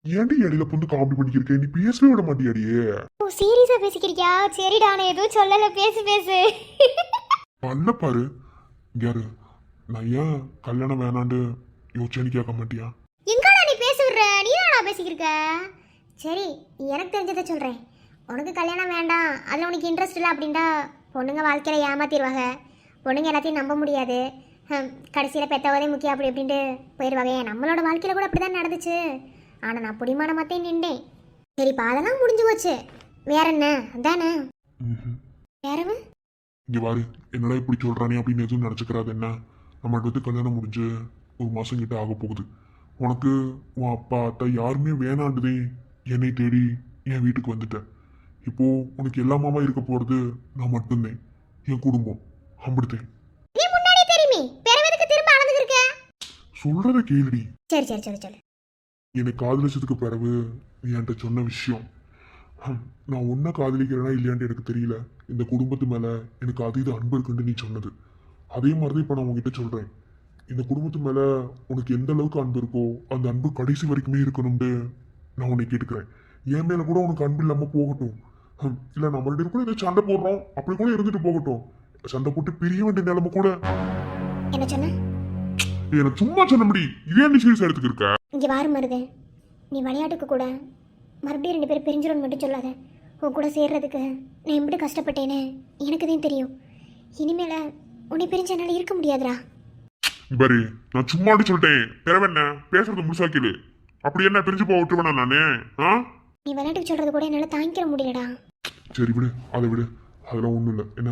ஏன்டி இடையில புந்து காமெடி பண்ணிக்கிறேன்? நீ பேசவே விட மாட்டியாடியே. ஓ, சீரியஸா பேசிக்கிறியா? சரிடா, நான் எதுவும் சொல்லல, பேசு பேசு. பண்ண பாரு யாரு, நான் ஏன் கல்யாணம் வேணாண்டு யோசிச்சேன்னு கேட்க மாட்டியா? எங்கடா நீ பேச விடுற? நீ தானா பேசிக்கிருக்க? சரி, எனக்கு தெரிஞ்சதை சொல்றேன். உனக்கு கல்யாணம் வேண்டாம், அதில் உனக்கு இன்ட்ரெஸ்ட் இல்லை அப்படின்டா பொண்ணுங்க வாழ்க்கையில் ஏமாத்திடுவாங்க. பொண்ணுங்க எல்லாத்தையும் நம்ப முடியாது. கடைசியில் பெற்றவதே முக்கியம் அப்படி அப்படின்ட்டு போயிடுவாங்க. நம்மளோட வாழ்க்கையில் கூட அப்படி தான் நடந்துச்சு. ஆனால் நான் புடிமான மாத்தே நின்றேன். சரிப்பா, அதெல்லாம் முடிஞ்சு போச்சு. வேற என்ன அதானே? வேறவு இங்கே வாரு, என்னடா இப்படி சொல்கிறானே அப்படின்னு எதுவும் நினச்சிக்கிறாது. என்ன, நம்மகிட்ட வந்து கல்யாணம் முடிஞ்சு 1 மாதம் கிட்ட ஆக போகுது. உனக்கு உன் அப்பா அத்தா யாருமே வேணாண்டுதே என்னை தேடி என் வீட்டுக்கு வந்துட்டேன். இப்போ உனக்கு எல்லாமாவா இருக்க போறது நான் மட்டும்தான், என் குடும்பம். அம்பிடுத்தேன். சொல்றத கேளுடி. சரி சரி சரி சரி. என்னை காதலிச்சதுக்கு பிறகு நீ என்கிட்ட சொன்ன விஷயம், நான் உன்னை காதலிக்கிறேனா இல்லையான்னு எனக்கு தெரியல. இந்த குடும்பத்து மேல எனக்கு அதீத அன்பு இருக்குன்னு நீ சொன்னது. அதே மாதிரி இப்போ நான் உங்ககிட்ட சொல்றேன், இந்த குடும்பத்து மேல உனக்கு எந்த அளவுக்கு அன்பு இருக்கோ அந்த அன்பு கடைசி வரைக்குமே இருக்கணும்னு நான் உன்னை கேட்டுக்கிறேன். என் மேல கூட உனக்கு அன்பு இல்லாம போகட்டும். இல்ல நம்ம ரெண்டு பேரும் கூட ஏதோ சண்டை போடுறோம் அப்படி கூட இருந்துட்டு போகட்டும். சண்டை போட்டு பிரிய வேண்டிய நிலைமை கூட. என்ன சொன்ன? எனக்கு சும்மா சொன்னபடி இதே நீ சீரியஸ் எடுத்துக்க இருக்க. இங்க வாரு மருது, நீ விளையாட்டுக்கு கூட மறுபடியும் 2 பேரும் பிரிஞ்சிடும் மட்டும் சொல்லாத. உன் கூட சேர்றதுக்கு நான் எப்படி கஷ்டப்பட்டேன்னு எனக்கு தான் தெரியும். இனிமேல உன்னை பிரிஞ்ச என்னால இருக்க முடியாதுடா. பாரு, நான் சும்மாடி சொல்லிட்டேன். பிறவென்ன பேசுறது முழுசாக்கிடு. அப்படி என்ன பிரிஞ்சு போக விட்டுருவேனா நானு? நீ விளையாட்டுக்கு சொல்றது கூட என்னால தாங்கிக்க முடியலடா. சரி விடு, அதை விடு. அதெல்லாம் ஒண்ணும் இல்லை. என்ன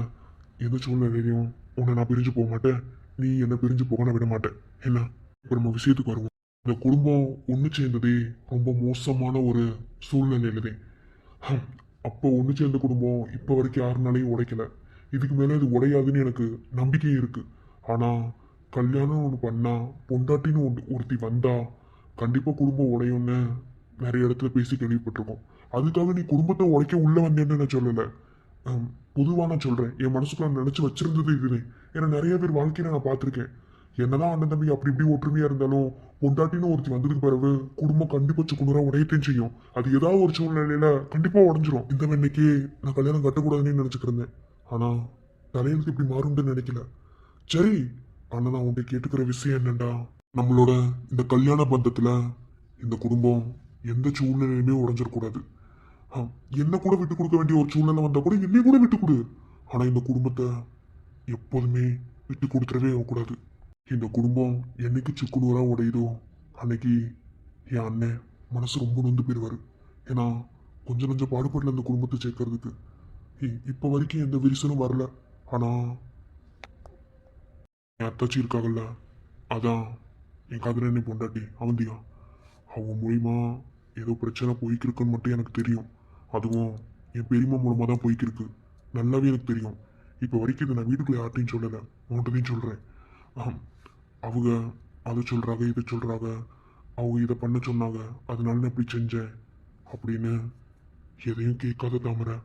எந்த சூழ்நிலையிலையும் உன்னை நான் பிரிஞ்சு போக மாட்டேன், நீ என்ன பிரிஞ்சு போக நான் விட மாட்டேன். என்ன இப்போ நம்ம விஷயத்துக்கு வருவோம். இந்த குடும்பம் ஒன்று சேர்ந்ததே ரொம்ப மோசமான ஒரு சூழ்நிலையிலதே. அப்போ ஒன்று சேர்ந்த குடும்பம் இப்போ வரைக்கும் யாருனாலையும் உடைக்கல. இதுக்கு மேலே இது உடையாதுன்னு எனக்கு நம்பிக்கையும் இருக்கு. ஆனால் கல்யாணம் ஒன்று பண்ணா பொண்டாட்டின்னு ஒருத்தி வந்தா கண்டிப்பாக குடும்பம் உடையும்னு நிறைய இடத்துல பேசி கேள்விப்பட்டிருக்கோம். அதுக்காக நீ குடும்பத்தை உடைக்க உள்ள வந்தேன்னு நான் சொல்லலை. பொதுவாக நான் சொல்கிறேன், என் மனசுக்குள்ள நினச்சி வச்சிருந்தது இதுவே. ஏன்னா நிறைய பேர் வாழ்க்கையில நான் பார்த்துருக்கேன். என்னதான் அண்ணன் தம்பி அப்படி இப்படி ஒற்றுமையா இருந்தாலும் பொண்டாட்டின்னு ஒருத்தி வந்ததுக்கு பிறகு குடும்பம் கண்டிப்பா சுக்குநூறா உடையத்தையும் செய்யும். அது ஏதாவது ஒரு சூழ்நிலையில கண்டிப்பா உடஞ்சிரும். இந்த வெண்ணைக்கு நான் கல்யாணம் கட்டக்கூடாதுன்னு நினைச்சுட்டு இருந்தேன். ஆனா தலையெழுத்து இப்படி மாறும்னு நினைக்கல. சரி, ஆனா நான் உன்கிட்ட கேட்டுக்கிற விஷயம் என்னண்டா, நம்மளோட இந்த கல்யாண பந்தத்துல இந்த குடும்பம் எந்த சூழ்நிலையுமே உடஞ்சிடக்கூடாது. என்ன கூட விட்டு கொடுக்க வேண்டிய ஒரு சூழ்நிலை வந்தா கூட என்னை கூட விட்டு கொடு. ஆனா இந்த குடும்பத்தை எப்போதுமே விட்டு கொடுத்துடவே கூடாது. இந்த குடும்பம் என்னைக்கு சுக்குநூறா உடையுதோ அன்னைக்கு என் அண்ணன் மனசு ரொம்ப நொந்து போயிடுவாரு. ஏன்னா கொஞ்சம் கொஞ்சம் பாடுபடல இந்த குடும்பத்தை சேர்க்கறதுக்கு. இப்போ வரைக்கும் எந்த விரிசலும் வரல. ஆனா என் அத்தாச்சி இருக்காங்கல்ல, அதான் என் காதலனை பொண்டாட்டி அவந்தியா, அவங்க மூலியமா ஏதோ பிரச்சனை போய்க்கிருக்குன்னு மட்டும் எனக்கு தெரியும். அதுவும் என் பெரியம்மா மூலமாக தான் போய்க்கிருக்கு. நல்லாவே எனக்கு தெரியும். இப்போ வரைக்கும் இதை நான் வீட்டுக்குள்ளே யார்ட்டையும் சொல்லலை, உன்கிட்டதையும் சொல்கிறேன். அவங்க அதை சொல்கிறாங்க, இதை சொல்கிறாங்க, அவங்க இதை பண்ண சொன்னாங்க, அதனால நான் இப்படி செஞ்சேன் அப்படின்னு எதையும் கேட்காத தாமரை.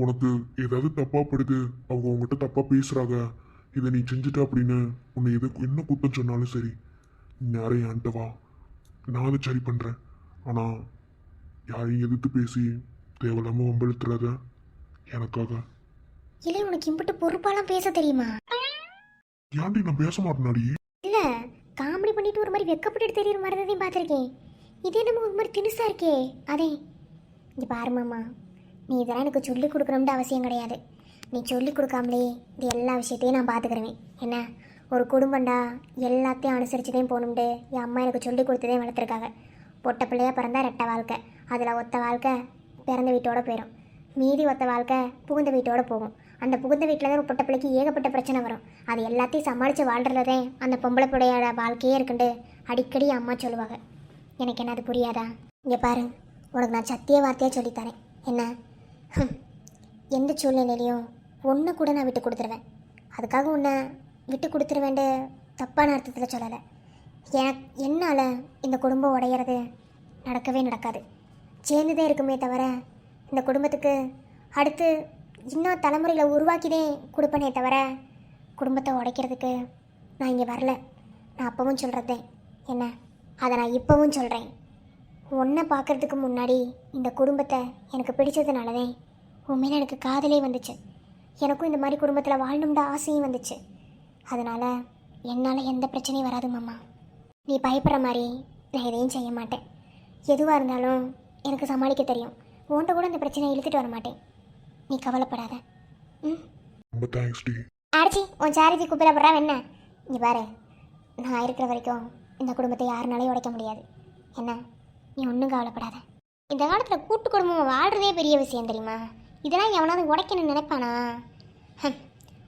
உனக்கு ஏதாவது தப்பாக படுது, அவங்க உங்ககிட்ட தப்பாக பேசுகிறாங்க, இதை நீ செஞ்சுட்ட அப்படின்னு உன்னை எது என்ன குத்தம் சொன்னாலும் சரி, நேரம் என்கிட்ட வா, நான் அதை சரி பண்ணுறேன். ஆனால் யாரையும் எதிர்த்து பேசி தேவையில்லாமல் வம்பெழுத்துறாத எனக்காக. இல்லை, உனக்கு இம்பிட்டு பொறுப்பாலாம் பேச தெரியுமா? ஏன்டி நான் பேச மாட்டேனாடி? இல்லை, காமெடி பண்ணிட்டு ஒரு மாதிரி வெக்கப்பட்டு தெரியுற மாதிரி தான் பார்த்துருக்கேன். இதே நம்ம ஒரு மாதிரி தினுசா இருக்கே. அதே இங்கே பாரு மாமா, நீ இதெல்லாம் எனக்கு சொல்லிக் கொடுக்கணும்னு அவசியம் கிடையாது. நீ சொல்லிக் கொடுக்காமலே இது எல்லா விஷயத்தையும் நான் பார்த்துக்கிறவேன். என்ன ஒரு குடும்பம்டா, எல்லாத்தையும் அனுசரிச்சுதான் போகணும்ட்டு என் அம்மா எனக்கு சொல்லிக் கொடுத்ததே வளர்த்துருக்காங்க. பொட்டை பிள்ளையாக பிறந்தா 2 வாழ்க்கை, அதில் ஒத்த வாழ்க்கை பிறந்த வீட்டோட போயிடும், மீதி ஒத்த வாழ்க்கை புகுந்த வீட்டோட போகும். அந்த புகுந்த வீட்டில் தான் ஒரு பொட்டை பிள்ளைக்கு ஏகப்பட்ட பிரச்சனை வரும். அது எல்லாத்தையும் சமாளித்து வாழ்கிறதே அந்த பொம்பளை பிள்ளையோட வாழ்க்கையே இருக்குண்டு அடிக்கடி அம்மா சொல்லுவாங்க. எனக்கு என்ன அது புரியாதா? இங்கே பாரு, உனக்கு நான் சத்திய வார்த்தையாக சொல்லித்தரேன். என்ன, எந்த சூழ்நிலையிலையும் ஒன்று கூட நான் விட்டு கொடுத்துருவேன். அதுக்காக உன்னை விட்டு கொடுத்துருவேன்ட்டு தப்பான அர்த்தத்தில் சொல்லலை. என்னால் இந்த குடும்பம் உடையிறது நடக்கவே நடக்காது. சேர்ந்துதான் இருக்குமே தவிர இந்த குடும்பத்துக்கு அடுத்து இன்னும் தலைமுறையில் உருவாக்கிதே கொடுப்பனே தவிர குடும்பத்தை உடைக்கிறதுக்கு நான் இங்கே வரல. நான் அப்பவும் சொல்கிறதேன். என்ன, அதை நான் இப்போவும் சொல்கிறேன். உன்னை பார்க்குறதுக்கு முன்னாடி இந்த குடும்பத்தை எனக்கு பிடிச்சதுனாலதே உண்மையில எனக்கு காதலே வந்துச்சு. எனக்கும் இந்த மாதிரி குடும்பத்தில் வாழணும்ட ஆசையும் வந்துச்சு. அதனால் என்னால் எந்த பிரச்சனையும் வராது மாமா. நீ பயப்படுற மாதிரி நான் எதையும் செய்ய மாட்டேன். எதுவாக இருந்தாலும் எனக்கு சமாளிக்க தெரியும். உன்கிட்ட கூட இந்த பிரச்சனையை இழுத்துட்டு வர மாட்டேன். நீ கவலைப்படாத. ரொம்ப தேங்க்ஸ் டி. அடிச்சி உன் சேரிஜி கூப்பிடப்படுறா என்ன? இங்கே பாரு, நான் இருக்கிற வரைக்கும் இந்த குடும்பத்தை யாருனாலையும் உடைக்க முடியாது. என்ன, நீ ஒன்றும் கவலைப்படாத. இந்த காலத்தில் கூட்டு குடும்பம் வாழ்கிறதே பெரிய விஷயம் தெரியுமா? இதெல்லாம் எவனாவது உடைக்கணும்னு நினைப்பானா?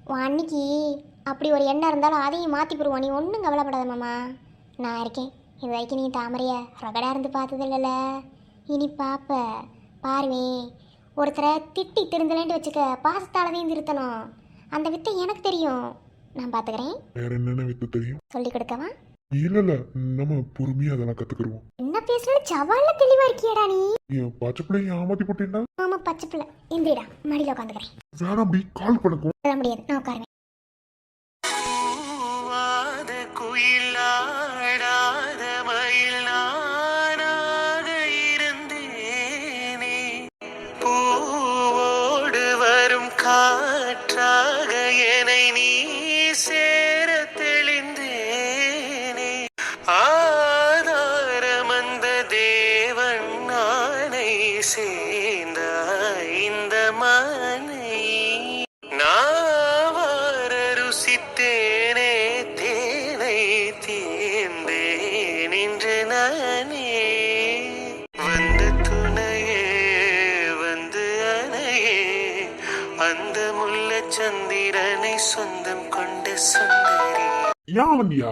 உன் அன்னைக்கு அப்படி ஒரு எண்ணம் இருந்தாலும் அதையும் மாற்றி போடுவான். நீ ஒன்றும் கவலைப்படாத மாமா, நான் இருக்கேன். இது வரைக்கும் நீ தாமரைய ரகடாக இருந்து பார்த்தது இல்லைல்ல, இனி பாப்ப பாருவேன். ஒருத்தரை திட்டி திருந்தலேன்னு வச்சுக்க, பாசத்தாலதையும் திருத்தணும். அந்த வித்தை எனக்கு தெரியும், நான் பார்த்துக்கிறேன். வேற என்னென்ன வித்து தெரியும் சொல்லி கொடுக்கவா? இல்ல நம்ம பொறுமையா அதெல்லாம் கத்துக்கிடுவோம். என்ன பேசுறது சவால்ல தெளிவா இருக்கியடா நீ. பச்சை பிள்ளைய ஏமாத்தி போட்டேன்டா. ஆமா, பச்சை பிள்ளை. இந்திடா மடியில உட்காந்துக்கிறேன். வேணாம் அப்படி கால் பழக்கும். சொல்ல முடியாது, நான் உட்காருவேன். குயிலாடாத மயில் நானாக இருந்தேன். உன்னை நீ சேர தெளிந்தேனே ஆதாரம் அந்த தேவன் நானை சேர்ந்த இந்த மனை நாவார ருசித்தேனே தேனை தீர்ந்தேன் இன்று நானே வந்து துணையே வந்து அணையே அந்த முல்ல சந்திரனை சொந்தம் கொண்ட சுந்தரி. ஏன் வந்தியா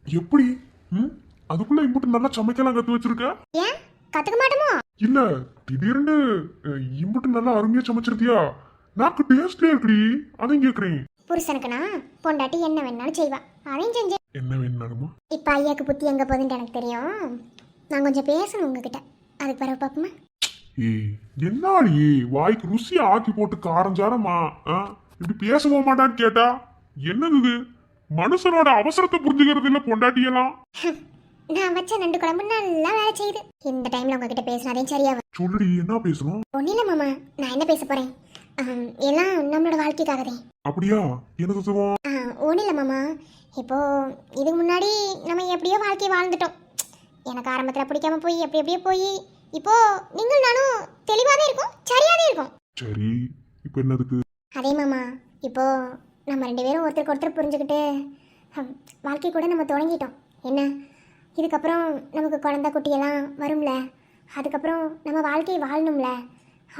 எப்படி அதுக்குள்ள இம்புட்டு நல்லா சமைக்கலாம் கத்து வச்சிருக்க? ஏன் கத்துக்க மாட்டோமோ? இல்ல திடீர்னு இம்புட்டு நல்லா அருமையா சமைச்சிருக்கியா? நாக்கு டேஸ்டே இருக்குடி, அதையும் கேக்குறேன். புருஷனுக்குனா பொண்டாட்டி என்ன வேணாலும் செய்வா, அதையும் செஞ்சு. என்ன வேணுமா? இப்ப ஐயாக்கு புத்தி எங்க போகுதுன்னு எனக்கு தெரியும். நான் கொஞ்சம் பேசணும் உங்ககிட்ட, அதுக்கு பிறகு பாப்போமா? ஏய் என்னாடி வாய்க்கு ருசி ஆக்கி போட்டு காரஞ்சாரமா இப்படி பேச மாட்டான்னு கேட்டா என்னது இது? மனுஷனோட அவசரத்தை புரிஞ்சுக்கிறது இல்ல பொண்டாட்டியெல்லாம். நான் வச்ச நண்டு குழம்பு நல்லா வேலை செய்யுது. இந்த டைம்ல உங்ககிட்ட பேசினாதே சரியா வரும். சொல்லுடி, என்ன பேசணும்? ஒன்னும் இல்ல மாமா, நான் என்ன பேச போறேன், எல்லாம் நம்மளோட வாழ்க்கைக்காகதே. அப்படியா? என்ன தத்துவம்? ஒன்னும் இல்ல மாமா, இப்போ இதுக்கு முன்னாடி நம்ம எப்படியோ வாழ்க்கை வாழ்ந்துட்டோம். எனக்கு ஆரம்பத்துல பிடிக்காம போய் எப்படியோ போய் இப்போ நீங்கள் நானும் தெளிவாவே இருக்கும், சரியாவே இருக்கும். சரி, இப்போ என்னதுக்கு? அதே மாமா, இப்போ நம்ம 2 பேரும் ஒருத்தருக்கு ஒருத்தர் புரிஞ்சுக்கிட்டு வாழ்க்கை கூட நம்ம தொடங்கிட்டோம். என்ன இதுக்கப்புறம் நமக்கு குழந்தை குட்டியெல்லாம் வரும்ல, அதுக்கப்புறம் நம்ம வாழ்க்கையை வாழணும்ல.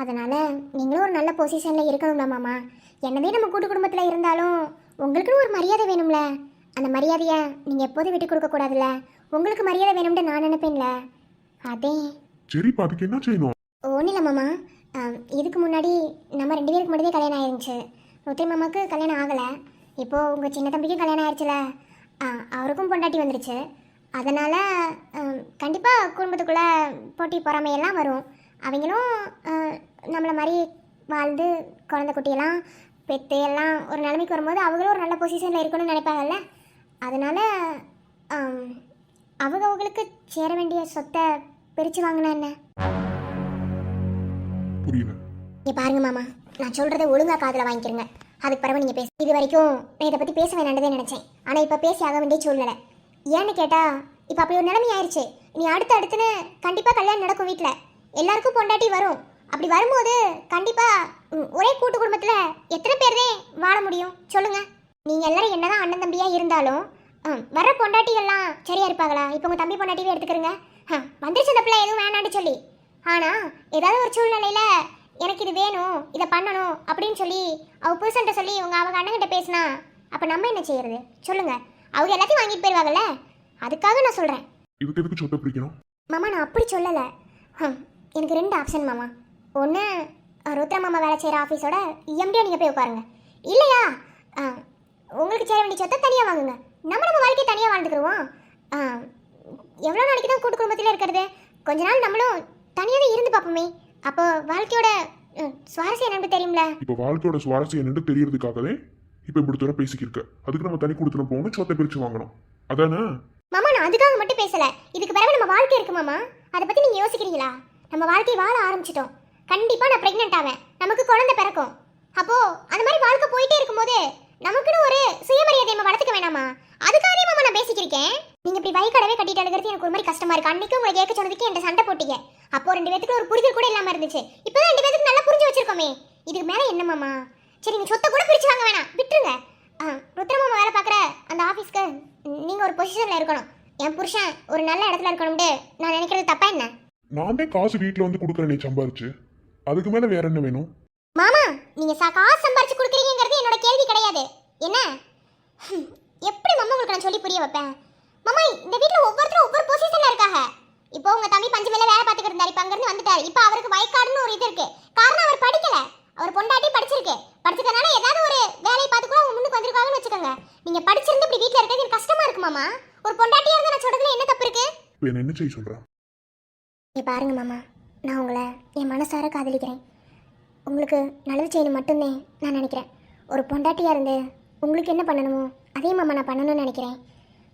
அதனால் நீங்களும் ஒரு நல்ல பொசிஷனில் இருக்கணும்ல மாமா. என்னவே நம்ம கூட்டு குடும்பத்தில் இருந்தாலும் உங்களுக்குன்னு ஒரு மரியாதை வேணும்ல. அந்த மரியாதையை நீங்கள் எப்போதும் விட்டு கொடுக்கக்கூடாதுல்ல. உங்களுக்கு மரியாதை வேணும்னு நான் நினைப்பேன்ல, அதே. சரி, அதுக்கு என்ன செய்யணும்? ஒன்றும் இல்லை மாமா, இதுக்கு முன்னாடி நம்ம 2 பேருக்கு மட்டுமே கல்யாணம் ஆயிருந்துச்சு. ருத்ரி மாமாவுக்கு கல்யாணம் ஆகலை. இப்போது உங்கள் சின்ன தம்பிக்கும் கல்யாணம் ஆயிடுச்சுல, அவருக்கும் பொண்டாட்டி வந்துருச்சு. அதனால் கண்டிப்பாக குடும்பத்துக்குள்ளே போட்டி பொறாமையெல்லாம் வரும். அவங்களும் நம்மளை மாதிரி வாழ்ந்து குழந்தை குட்டியெல்லாம் பெற்று எல்லாம் ஒரு நிலைமைக்கு வரும்போது அவங்களும் ஒரு நல்ல பொசிஷனில் இருக்கணும்னு நினைப்பாங்கல்ல. அதனால் அவங்களுக்கு சேர வேண்டிய சொத்தை பிரித்து வாங்கினா என்ன? புரியல. நீங்கள் பாருங்க மாமா, நான் சொல்கிறத ஒழுங்காக காதில் வாங்கிக்கிறங்க. அதுக்கு பிறகு நீங்கள் பேச. இது வரைக்கும் நான் இதை பற்றி பேச வேண்டாம்னே நினச்சேன். ஆனால் இப்போ பேசி ஆக வேண்டிய சூழ்நிலை. ஏன்னு கேட்டால் இப்போ அப்படி ஒரு நிலைமை ஆயிடுச்சு. நீ அடுத்துன்னு கண்டிப்பாக கல்யாணம் நடக்கும். வீட்டில் எல்லாருக்கும் பொண்டாட்டி வரும். அப்படி வரும்போது கண்டிப்பாக ஒரே கூட்டு குடும்பத்தில் எத்தனை பேர்தே வாழ முடியும் சொல்லுங்கள்? நீங்கள் எல்லாரும் என்னதான் அண்ணன் தம்பியாக இருந்தாலும் வர பொண்டாட்டிகள்லாம் சரியாக இருப்பாங்களா? இப்போ உங்கள் தம்பி பொண்டாட்டியே எடுத்துக்கிறங்க. வந்துருச்சு அந்த பிள்ளை எதுவும் வேணான்னு சொல்லி. ஆனால் ஏதாவது ஒரு சூழ்நிலையில் எனக்கு இது வேணும், இதை பண்ணணும் அப்படின்னு சொல்லி அவள் புருஷன்ட்ட சொல்லி அவங்க அண்ணன்கிட்ட பேசினா அப்போ நம்ம என்ன செய்யறது சொல்லுங்கள்? அவங்க எல்லாத்தையும் வாங்கிட்டு போயிடுவாங்கல்ல. அதுக்காக நான் சொல்கிறேன். இதுக்கு எதுக்கு சொத்தை பிரிக்கணும்? மாமா நான் அப்படி சொல்லலை. எனக்கு 2 ஆப்ஷன் மாமா. ஒன்று ருத்ரா மாமா வேலை செய்கிற ஆஃபீஸோட எம்டியாக நீங்கள் போய் உட்காருங்க. இல்லையா உங்களுக்கு சேர வேண்டிய சொத்தை தனியாக வாங்குங்க. நம்ம வாழ்க்கையை தனியாக வாழ்ந்துக்கிடுவோம். எவ்வளோ நாளைக்கு தான் கூட்டு குடும்பத்தில் இருக்கிறது? கொஞ்ச நாள் நம்மளும் தனியாக தான் இருந்து பார்ப்போமே. அப்போ வாழ்க்கையோட சுவாரஸ்யம் என்னன்னு தெரியும்ல. இப்போ வாழ்க்கையோட சுவாரஸ்யம் என்னன்னு தெரியறதுக்காகவே இப்போ இப்படி தூரம் பேசிக்கிருக்க. அதுக்கு நம்ம தனி கொடுத்துன போகணும், சொத்தை பிரித்து வாங்கணும், அதானே? மாமா நான் அதுக்காக மட்டும் பேசலை. இதுக்கு பிறகு நம்ம வாழ்க்கை இருக்கு மாமா. அதை பற்றி நீங்கள் யோசிக்கிறீங்களா? நம்ம வாழ்க்கையை வாழ ஆரம்பிச்சிட்டோம். கண்டிப்பாக நான் ப்ரெக்னென்ட் ஆவேன், நமக்கு குழந்தை பிறக்கும். அப்போது அந்த மாதிரி வாழ்க்கை போயிட்டே இருக்கும்போது நமக்குன்னு ஒரு சுயமரியாதை நம்ம வளர்த்துக்க வேணாமா? அதுக்காகவே மாமா நான் பேசிக்கிருக்கேன். நீங்கள் இப்படி வயக்கடவே கட்டிட்டு அழுகிறது எனக்கு ஒரு மாதிரி கஷ்டமாக இருக்குது. அன்றைக்கும் உங்களை கேட்க சொன்னதுக்கு என்கிட்ட சண்டை போட்டீங்க. அப்போ 2 பேத்துக்கு ஒரு புரிதல் கூட இல்லாமல் இருந்துச்சு. இப்போ தான் 2 பேத்துக்கு நல்லா புரிஞ்சு வச்சிருக்கோமே. இதுக்கு மேலே என்ன மாமா? சரி நீங்கள் சொத்தை கூட பிரித்து வாங்க வேணாம், விட்டுருங்க. ருத்ரமாமா வேலை பார்க்குற அந்த ஆஃபீஸ்க்கு நீங்கள் ஒரு பொசிஷனில் இருக்கணும். என் புருஷன் ஒரு நல்ல இடத்துல இருக்கணும்னு நான் நினைக்கிறது தப்பா என்ன? நான் தான் காசு வீட்டில் வந்து கொடுக்குறேன் நீ சம்பாரிச்சு. அதுக்கு மேலே வேற என்ன வேணும்? மாமா நீங்கள் காசு சம்பாரிச்சு கொடுக்குறீங்கிறது என்னோட கேள்வி கிடையாது. என்ன எப்படி மாமா உங்களுக்கு நான் சொல்லி புரிய வைப்பேன்? மாமா இந்த வீட்டில் ஒவ்வொருத்தரும் ஒவ்வொரு பொசிஷனில் இருக்காங்க. இப்போ உங்கள் தம்பி பஞ்சமில்ல வேலை பார்த்துக்கிட்டு இருந்தார், இப்போ அங்கேருந்து வந்துட்டார். இப்போ அவருக்கு வயக்காடுன்னு ஒரு இது இருக்குது. காரணம் அவர் படிக்கலை, அவர் பொண்டாட்டி படிச்சிருக்கு. படிச்சிருக்கனால ஏதாவது ஒரு வேலையை பார்த்து கூட அவங்க முன்னுக்கு வந்திருக்காங்கன்னு வச்சுக்கோங்க. நீங்கள் படிச்சிருந்து இப்படி வீட்டில் இருக்கிறது எனக்கு கஷ்டமாக இருக்கு மாமா. ஒரு பொண்டாட்டியாக இருந்தால் நான் சொல்கிறதுல என்ன தப்பு இருக்குது? இப்போ என்ன செய்ய சொல்கிறேன்? பாருங்க மாமா, நான் உங்களை என் மனசார காதலிக்கிறேன். உங்களுக்கு நல்லது செய்யணும் மட்டும்தே நான் நினைக்கிறேன். ஒரு பொண்டாட்டியாக இருந்து உங்களுக்கு என்ன பண்ணணுமோ அதே மாமா நான் பண்ணணும்னு நினைக்கிறேன்.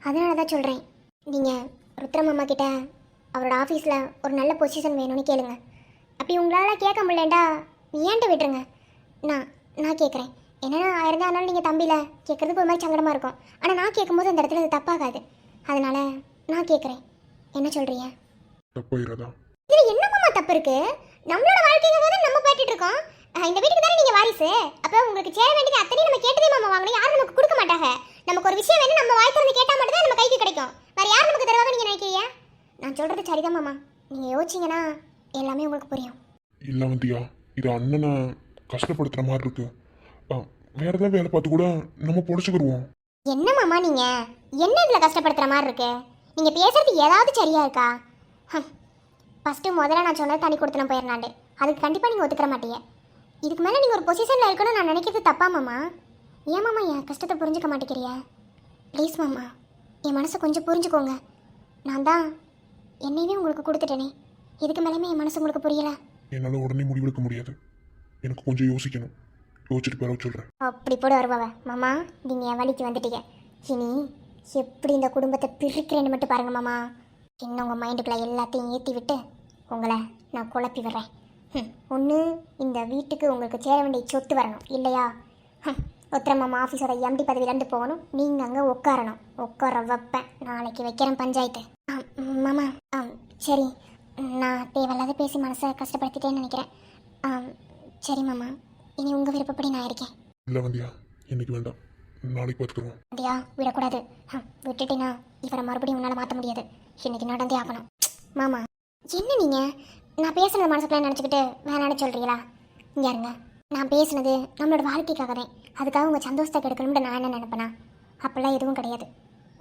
அதனால தான் சொல்கிறேன். நீங்கள் ருத்ர மாமா கிட்ட அவரோட ஆஃபீஸில் ஒரு நல்ல பொசிஷன் வேணும்னு கேளுங்க. அப்படி உங்களால் கேட்க முடியலண்டா ஏன்ட்டு விட்டுருங்க. நான் கேட்குறேன். என்னன்னா ஆயிரம் தான் ஆனாலும் நீங்கள் தம்பியில் கேட்குறதுக்கு ஒரு மாதிரி சங்கடமாக இருக்கும். ஆனால் நான் கேட்கும்போது அந்த இடத்துல அது தப்பாகாது. அதனால நான் கேட்குறேன், என்ன சொல்கிறீங்க? தப்பாயிராதா? இதில் என்ன மாமா தப்பு இருக்கு? நம்மளோட வாழ்க்கைக்காக தான் நம்ம போயிட்டு இருக்கோம். இந்த வீட்டுக்கு தானே நீங்கள் வாரிசு. அப்போ உங்களுக்கு சேர வேண்டியது அத்தனையும் நம்ம கேட்டதே மாமா வாங்கணும். யாரும் நமக்கு கொடுக்க மாட்டாங்க. நமக்கு ஒரு விஷயம் வேணும், நம்ம வாய் திறந்து கேட்டால் மட்டும் தான் நம்ம கைக்கு கிடைக்கும். வேறு யார் நமக்கு தருவாங்க நீங்கள் நினைக்கிறீங்க? நான் சொல்கிறது சரிதான் மாமா. நீங்கள் யோசிச்சிங்கன்னா எல்லாமே உங்களுக்கு புரியும். இல்லை வந்தியா, இது அண்ணனை கஷ்டப்படுத்துகிற மாதிரி இருக்கு. வேற ஏதாவது வேலை பார்த்து கூட நம்ம பொழைச்சிக்கிடுவோம். என்ன மாமா நீங்கள் என்ன இதில் கஷ்டப்படுத்துகிற மாதிரி இருக்கு? நீங்கள் பேசுறது ஏதாவது சரியா இருக்கா? ஃபஸ்ட்டு முதல்ல நான் சொன்னது தனி கொடுத்து நான் போயிடலாண்டு. அதுக்கு கண்டிப்பாக நீங்கள் ஒத்துக்கிற மாட்டீங்க. இதுக்கு மேலே நீங்கள் ஒரு பொசிஷனில் இருக்கணும்னு நான் நினைக்கிறது தப்பா மாமா? ஏன் மாமா என் கஷ்டத்தை புரிஞ்சுக்க மாட்டேங்கிறியா? ப்ளீஸ் மாமா, என் மனசை கொஞ்சம் புரிஞ்சுக்கோங்க. நான் தான் என்னையுமே உங்களுக்கு கொடுத்துட்டேனே, இதுக்கு மேலேயுமே என் மனசு உங்களுக்கு புரியலை. என்னால் உடனே முடிவெடுக்க முடியாது, எனக்கு கொஞ்சம் யோசிக்கணும். யோசிச்சுட்டு பிறகு சொல்கிறேன். அப்படி போட வருவாவ மாமா, நீங்கள் என் வழிக்கு வந்துட்டீங்க. இனி எப்படி இந்த குடும்பத்தை பிரிக்கிறேன்னு மட்டும் பாருங்க மாமா. இன்னும் உங்கள் மைண்டுக்குள்ளே எல்லாத்தையும் ஏற்றி விட்டு உங்களை நான் குழப்பி விடுறேன். ஒன்று இந்த வீட்டுக்கு உங்களுக்கு சேர வேண்டிய சொத்து வரணும், இல்லையா ஒருத்தர மாமா ஆஃபீஸோட எம்டி பதவியிலேருந்து போகணும். நீங்கள் அங்கே உட்காரணும். உட்கார வைப்பேன். நாளைக்கு வைக்கிறேன் பஞ்சாயத்து. மாமா சரி, நான் தேவையில்லாத பேசி மனசை கஷ்டப்படுத்திட்டேன்னு நினைக்கிறேன். சரி மாமா, இனி உங்கள் விருப்பப்படி நான் இருக்கேன். இல்லை வந்தியா, இன்னைக்கு வேண்டாம், நாளைக்கு பார்த்துக்குருவோம். வந்தியா, விடக்கூடாது. விட்டுட்டேன்னா இவரை மறுபடியும் உன்னால் மாற்ற முடியாது. இன்னைக்கு நடந்தே ஆகணும். மாமா என்ன நீங்கள் நான் பேசுனது மனசுக்குள்ளே நினச்சிக்கிட்டு வேணான்னு சொல்கிறீங்களா? இங்கே இருங்க, நான் பேசுனது நம்மளோட வாழ்க்கைக்காக தான். அதுக்காக உங்கள் சந்தோஷத்தை கெடுக்கணும்னு நான் என்ன நினைப்பேனா? அப்படிலாம் எதுவும் கிடையாது.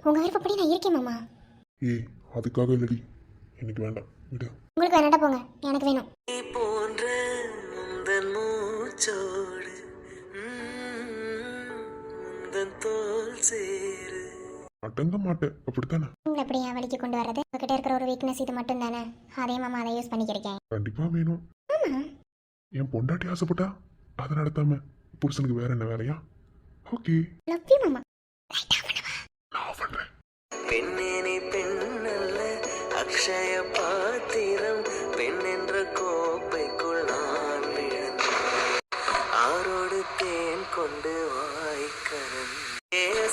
உங்கள் விருப்பப்படி நான் இருக்கேன் மாமா. ஏய், அதுக்காக இல்லடி, இன்னைக்கு வேண்டாம், விடு. உங்களுக்கு வேணாட்டா போங்க, எனக்கு வேணும். நீ போன்ற உந்தன் மூச்சோடு உந்தன் தோல் சேரு. அடங்க மாட்டேன், அப்படித்தானே? உங்களை எப்படி என் வழிக்கு கொண்டு வர்றது? உங்ககிட்ட இருக்கிற ஒரு வீக்னஸ் இது மட்டும் தானே. அதே மாமா அதை யூஸ் பண்ணிக்கிறேன். கண்டிப்பா வேணும். ஆமா, என் பொண்டாட்டி ஆசைப்பட்டா அதை நடத்தாம புருஷனுக்கு வேற என்ன வேலையா? ஓகே, லவ் யூ மாமா. நான் பண்றேன். பெண்ணே நீ பெண்ணல்ல, அக்ஷய பாத்திரம். பெண் என்ற கோப்பைக்குள் நான் விழுந்தேன். ஆரோடு தேன் கொண்டு வாய்க்கரன்.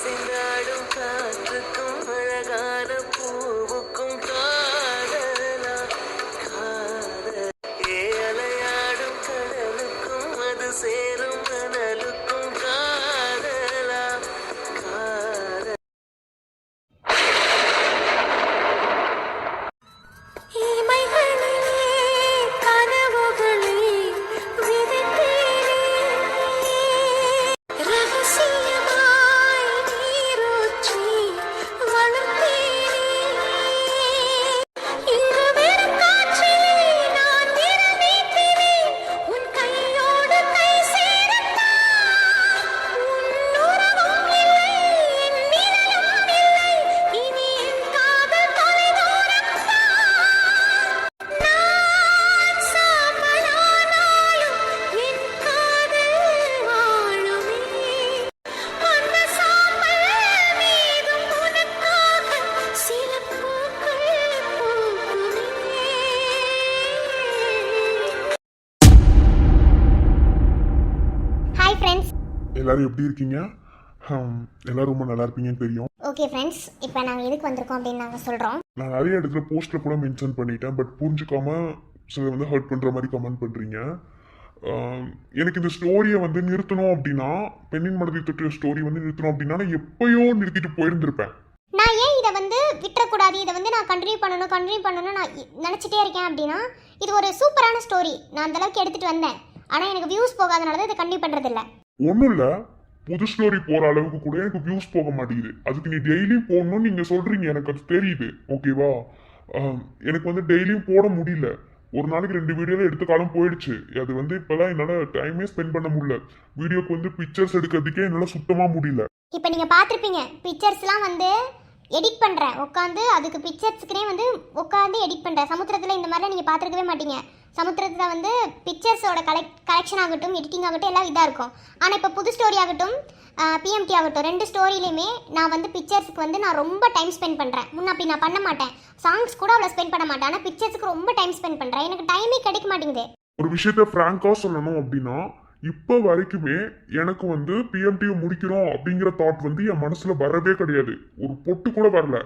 சிந்தாடும் காற்றுக்கும் அழகான பூவுக்கும் காதலா காதல். அலையாடும் கடலுக்கும் அது சேரும் மணலுக்கும் காதலா காதல். எல்லாரும் எப்படி இருக்கீங்க? எல்லாரும் ரொம்ப நல்லா இருப்பீங்கன்னு தெரியும். ஓகே ஃப்ரெண்ட்ஸ், இப்போ நாங்கள் எதுக்கு வந்திருக்கோம் அப்படின்னு நாங்கள் சொல்கிறோம். நான் நிறைய இடத்துல போஸ்ட்ல கூட மென்ஷன் பண்ணிட்டேன், பட் புரிஞ்சுக்காம சிலர் வந்து ஹர்ட் பண்ற மாதிரி கமெண்ட் பண்றீங்க. எனக்கு இந்த ஸ்டோரியை வந்து நிறுத்தணும் அப்படின்னா, பெண்ணின் மனதை தொற்ற ஸ்டோரி வந்து நிறுத்தணும் அப்படின்னா நான் எப்பயோ நிறுத்திட்டு போயிருந்திருப்பேன். நான் ஏன் இதை வந்து விட்டுறக்கூடாது, இதை வந்து நான் கண்டினியூ பண்ணணும் நான் நினச்சிட்டே இருக்கேன் அப்படின்னா, இது ஒரு சூப்பரான ஸ்டோரி. நான் அந்தளவுக்கு எடுத்துகிட்டு வந்தேன். ஆனால் எனக்கு வியூஸ் போகாதனால தான் இதை கண்டினியூ பண்ணுறதில்ல. ஒன்றும் இல்லை, புது ஸ்டோரி போகிற அளவுக்கு கூட எனக்கு வியூஸ் போக மாட்டேங்குது. அதுக்கு நீ டெய்லியும் போடணும்னு நீங்கள் சொல்கிறீங்க, எனக்கு அது தெரியுது. ஓகேவா? எனக்கு வந்து டெய்லியும் போட முடியல. ஒரு நாளைக்கு 2 வீடியோவில் எடுத்த காலம் போயிடுச்சு. அது வந்து இப்போலாம் என்னால் டைமே ஸ்பெண்ட் பண்ண முடியல. வீடியோக்கு வந்து பிக்சர்ஸ் எடுக்கிறதுக்கே என்னால் சுத்தமாக முடியல. இப்போ நீங்கள் பார்த்துருப்பீங்க, பிக்சர்ஸ்லாம் வந்து எடிட் பண்ணுறேன் உட்காந்து. அதுக்கு பிக்சர்ஸ்க்குனே வந்து உட்காந்து எடிட் பண்ணுறேன். சமுத்திரத்தில் இந்த மாதிரிலாம் நீங்கள் பார்த்துருக்கவே மாட்டீங்க. சமுத்திரத்தில் வந்து பிக்சர்ஸோட கலெக்ஷன் ஆகட்டும், எடிட்டிங் ஆகட்டும் எல்லாம் இதாக இருக்கும். ஆனால் இப்போ புது ஸ்டோரி ஆகட்டும், பிஎம்டி ஆகட்டும், 2 ஸ்டோரியிலையுமே நான் வந்து பிக்சர்ஸுக்கு வந்து நான் ரொம்ப டைம் ஸ்பெண்ட் பண்ணுறேன். முன்ன அப்படி நான் பண்ண மாட்டேன். சாங்ஸ் கூட அவ்வளோ ஸ்பெண்ட் பண்ண மாட்டேன். ஆனால் பிக்சர்ஸுக்கு ரொம்ப டைம் ஸ்பெண்ட் பண்ணுறேன். எனக்கு டைமே கிடைக்க மாட்டேங்குது. ஒரு விஷயத்த ஃப்ராங்காக சொல்லணும் அப்படின்னா, இப்போ வரைக்குமே எனக்கு வந்து பிஎம்டியை முடிக்கிறோம் அப்படிங்கிற தாட் வந்து என் மனசுல வரவே கிடையாது. ஒரு பொட்டு கூட வரல.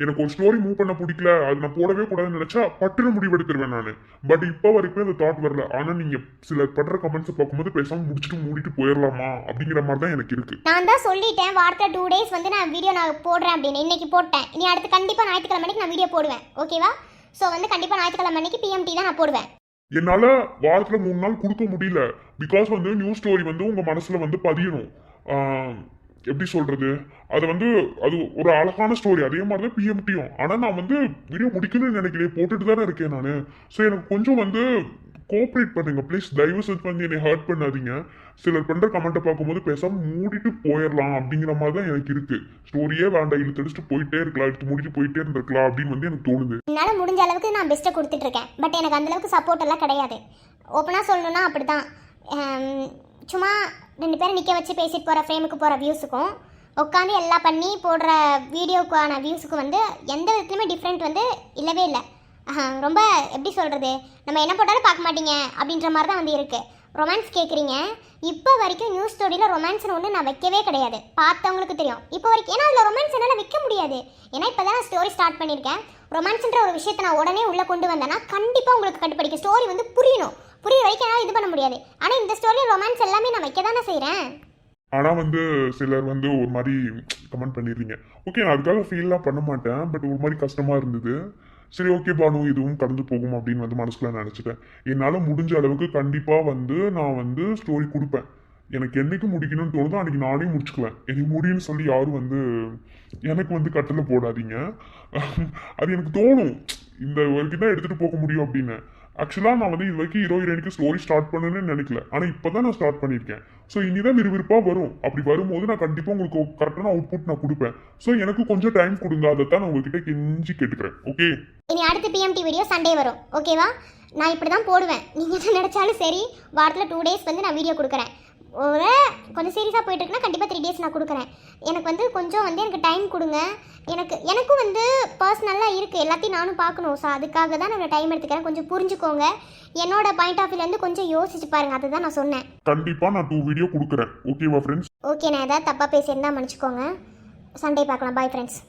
எனக்கு ஒரு ஸ்டோரி மூவ் பண்ண பிடிக்கல, அது நான் போடவே கூடாதுன்னு நினைச்சா பட்டுன்னு முடிவெடுத்துருவேன் நான். பட் இப்போ வரைக்கும் அந்த தாட் வரல. ஆனா நீங்க சிலர் படுற கமெண்ட்ஸ் பார்க்கும்போது பேசாம முடிச்சுட்டு மூடிட்டு போயிடலாமா அப்படிங்கிற மாதிரி தான் எனக்கு இருக்கு. நான் தான் சொல்லிட்டேன் வாரத்தில் 2 days வந்து நான் வீடியோ நான் போடுறேன் அப்படின்னு. இன்னைக்கு போட்டேன், இனி அடுத்து கண்டிப்பாக ஞாயிற்றுக்கிழமை அன்னைக்கு நான் வீடியோ போடுவேன். ஓகேவா? ஸோ வந்து கண்டிப்பாக ஞாயிற்றுக்கிழமை அன்னைக்கு பிஎம்டி தான் நான் போடுவேன். என்னால வாரத்துல 3 நாள் கொடுக்க முடியல. பிகாஸ் வந்து நியூ ஸ்டோரி வந்து உங்க மனசுல வந்து பதியணும். எப்படி சொல்றது, அது வந்து அது ஒரு அழகான ஸ்டோரி. அதே மாதிரி தான் பிஎம்டியும். ஆனா நான் வந்து வீடியோ முடிக்கணும்னு நினைக்கிறேன், போட்டுட்டு தானே இருக்கேன் நான். ஸோ எனக்கு கொஞ்சம் வந்து கோஆப்ரேட் பண்ணுங்க ப்ளீஸ். தயவு செஞ்சு வந்து என்னை ஹர்ட் பண்ணாதீங்க. சிலர் பண்ற கமெண்ட்டை பார்க்கும்போது பேசாம மூடிட்டு போயிடலாம் அப்படிங்கிற மாதிரி தான் எனக்கு இருக்கு. ஸ்டோரியே வேண்டாம், இழுத்தடிச்சுட்டு போயிட்டே இருக்கலாம், எடுத்து முடிட்டு போயிட்டே இருந்திருக்கலாம் அப்படின்னு வந்து எனக்கு தோணுது. என்னால் முடிஞ்ச அளவுக்கு நான் பெஸ்ட்டை கொடுத்துட்டு இருக்கேன். பட் எனக்கு அந்த அளவுக்கு சப்போர்ட் எல்லாம் கிடையாது. ஓப்பனாக சொல்லணும்னா அப்படிதான். சும்மா 2 பேரை நிற்க வச்சு பேசிட்டு போகிற ஃப்ரேமுக்கு போகிற வியூஸுக்கும் உட்காந்து எல்லாம் பண்ணி போடுற வீடியோக்கான வியூஸுக்கும் வந்து எந்த விதத்துலையுமே டிஃப்ரெண்ட் வந்து இல்லவே இல்லை. ரொம்ப எப்படி சொல்கிறது, நம்ம என்ன போட்டாலும் பார்க்க மாட்டீங்க அப்படின்ற மாதிரி தான் வந்து இருக்குது. ரொமான்ஸ் கேட்குறீங்க, இப்போ வரைக்கும் நியூஸ் ஸ்டோரியில் ரொமான்ஸ்னு ஒன்று நான் வைக்கவே கிடையாது. பார்த்தவங்களுக்கு தெரியும் இப்போ வரைக்கும். ஏன்னா அதில் ரொமான்ஸ் என்னால் வைக்க முடியாது. ஏன்னா இப்போ தான் நான் ஸ்டோரி ஸ்டார்ட் பண்ணியிருக்கேன். ரொமான்ஸ்ன்ற ஒரு விஷயத்தை நான் உடனே உள்ளே கொண்டு வந்தேன்னா கண்டிப்பாக உங்களுக்கு கட்டுப்படிக்க ஸ்டோரி வந்து புரியணும். புரியுற வரைக்கும் என்னால் இது பண்ண முடியாது. ஆனால் இந்த ஸ்டோரியில் ரொமான்ஸ் எல்லாமே நான் வைக்க தானே செய்கிறேன். ஆனா வந்து சிலர் வந்து ஒரு மாதிரி கமெண்ட் பண்ணிடுறீங்க. ஓகே, நான் அதுக்காக ஃபீல்லாம் பண்ண மாட்டேன். பட் ஒரு மாதிரி கஷ்டமா இருந்தது. சரி ஓகே பானு, இதுவும் கடந்து போகும் அப்படின்னு வந்து மனசுல நினைச்சிட்டேன். என்னால முடிஞ்ச அளவுக்கு கண்டிப்பா வந்து நான் வந்து ஸ்டோரி கொடுப்பேன். எனக்கு என்னைக்கு முடிக்கணும்னு தோணுதோ அன்னைக்கு நானே முடிச்சுக்குவேன். எனக்கு முடியும்னு சொல்லி யாரும் வந்து எனக்கு வந்து கட்டளை போடாதீங்க. அது எனக்கு தோணும், இந்த வரைக்கும் தான் எடுத்துட்டு போக முடியும் அப்படின்னு. ஆக்சுவலாக நான் வந்து இது வரைக்கும் ஹீரோயினுக்கு ஸ்டோரி ஸ்டார்ட் பண்ணணும்னு நினைக்கல. ஆனால் இப்போ தான் நான் ஸ்டார்ட் பண்ணியிருக்கேன். ஸோ இனிதான் விறுவிறுப்பாக வரும். அப்படி வரும்போது நான் கண்டிப்பாக உங்களுக்கு கரெக்டான அவுட்புட் நான் கொடுப்பேன். ஸோ எனக்கு கொஞ்சம் டைம் கொடுங்க, அதை தான் நான் உங்ககிட்ட கெஞ்சி கேட்டுக்கிறேன். ஓகே, இனி அடுத்த பிஎம்டி வீடியோ சண்டே வரும். ஓகேவா? நான் இப்படி தான் போடுவேன். நீங்கள் என்ன நினச்சாலும் சரி, வாரத்தில் 2 days வந்து நான் வீடியோ கொடுக்குறேன். ஒரு கொஞ்சம் சீரியஸாக போயிட்டு இருக்குன்னா கண்டிப்பாக 3 days நான் கொடுக்குறேன். எனக்கு வந்து கொஞ்சம் வந்து எனக்கு டைம் கொடுங்க. எனக்கும் வந்து பர்சனலாக இருக்குது, எல்லாத்தையும் நானும் பார்க்கணும். ஸோ அதுக்காக தான் நான் டைம் எடுத்துக்கிறேன். கொஞ்சம் புரிஞ்சுக்கோங்க. என்னோட பாயிண்ட் ஆஃப் வியூலேருந்து கொஞ்சம் யோசிச்சு பாருங்க. அதுதான் நான் சொன்னேன். கண்டிப்பாக நான் 2 வீடியோ கொடுக்குறேன். ஓகேவா ஃப்ரெண்ட்ஸ்? ஓகே, நான் ஏதாவது தப்பாக பேசியிருந்தா மன்னிச்சுக்கோங்க. சண்டே பார்க்கலாம். Bye friends.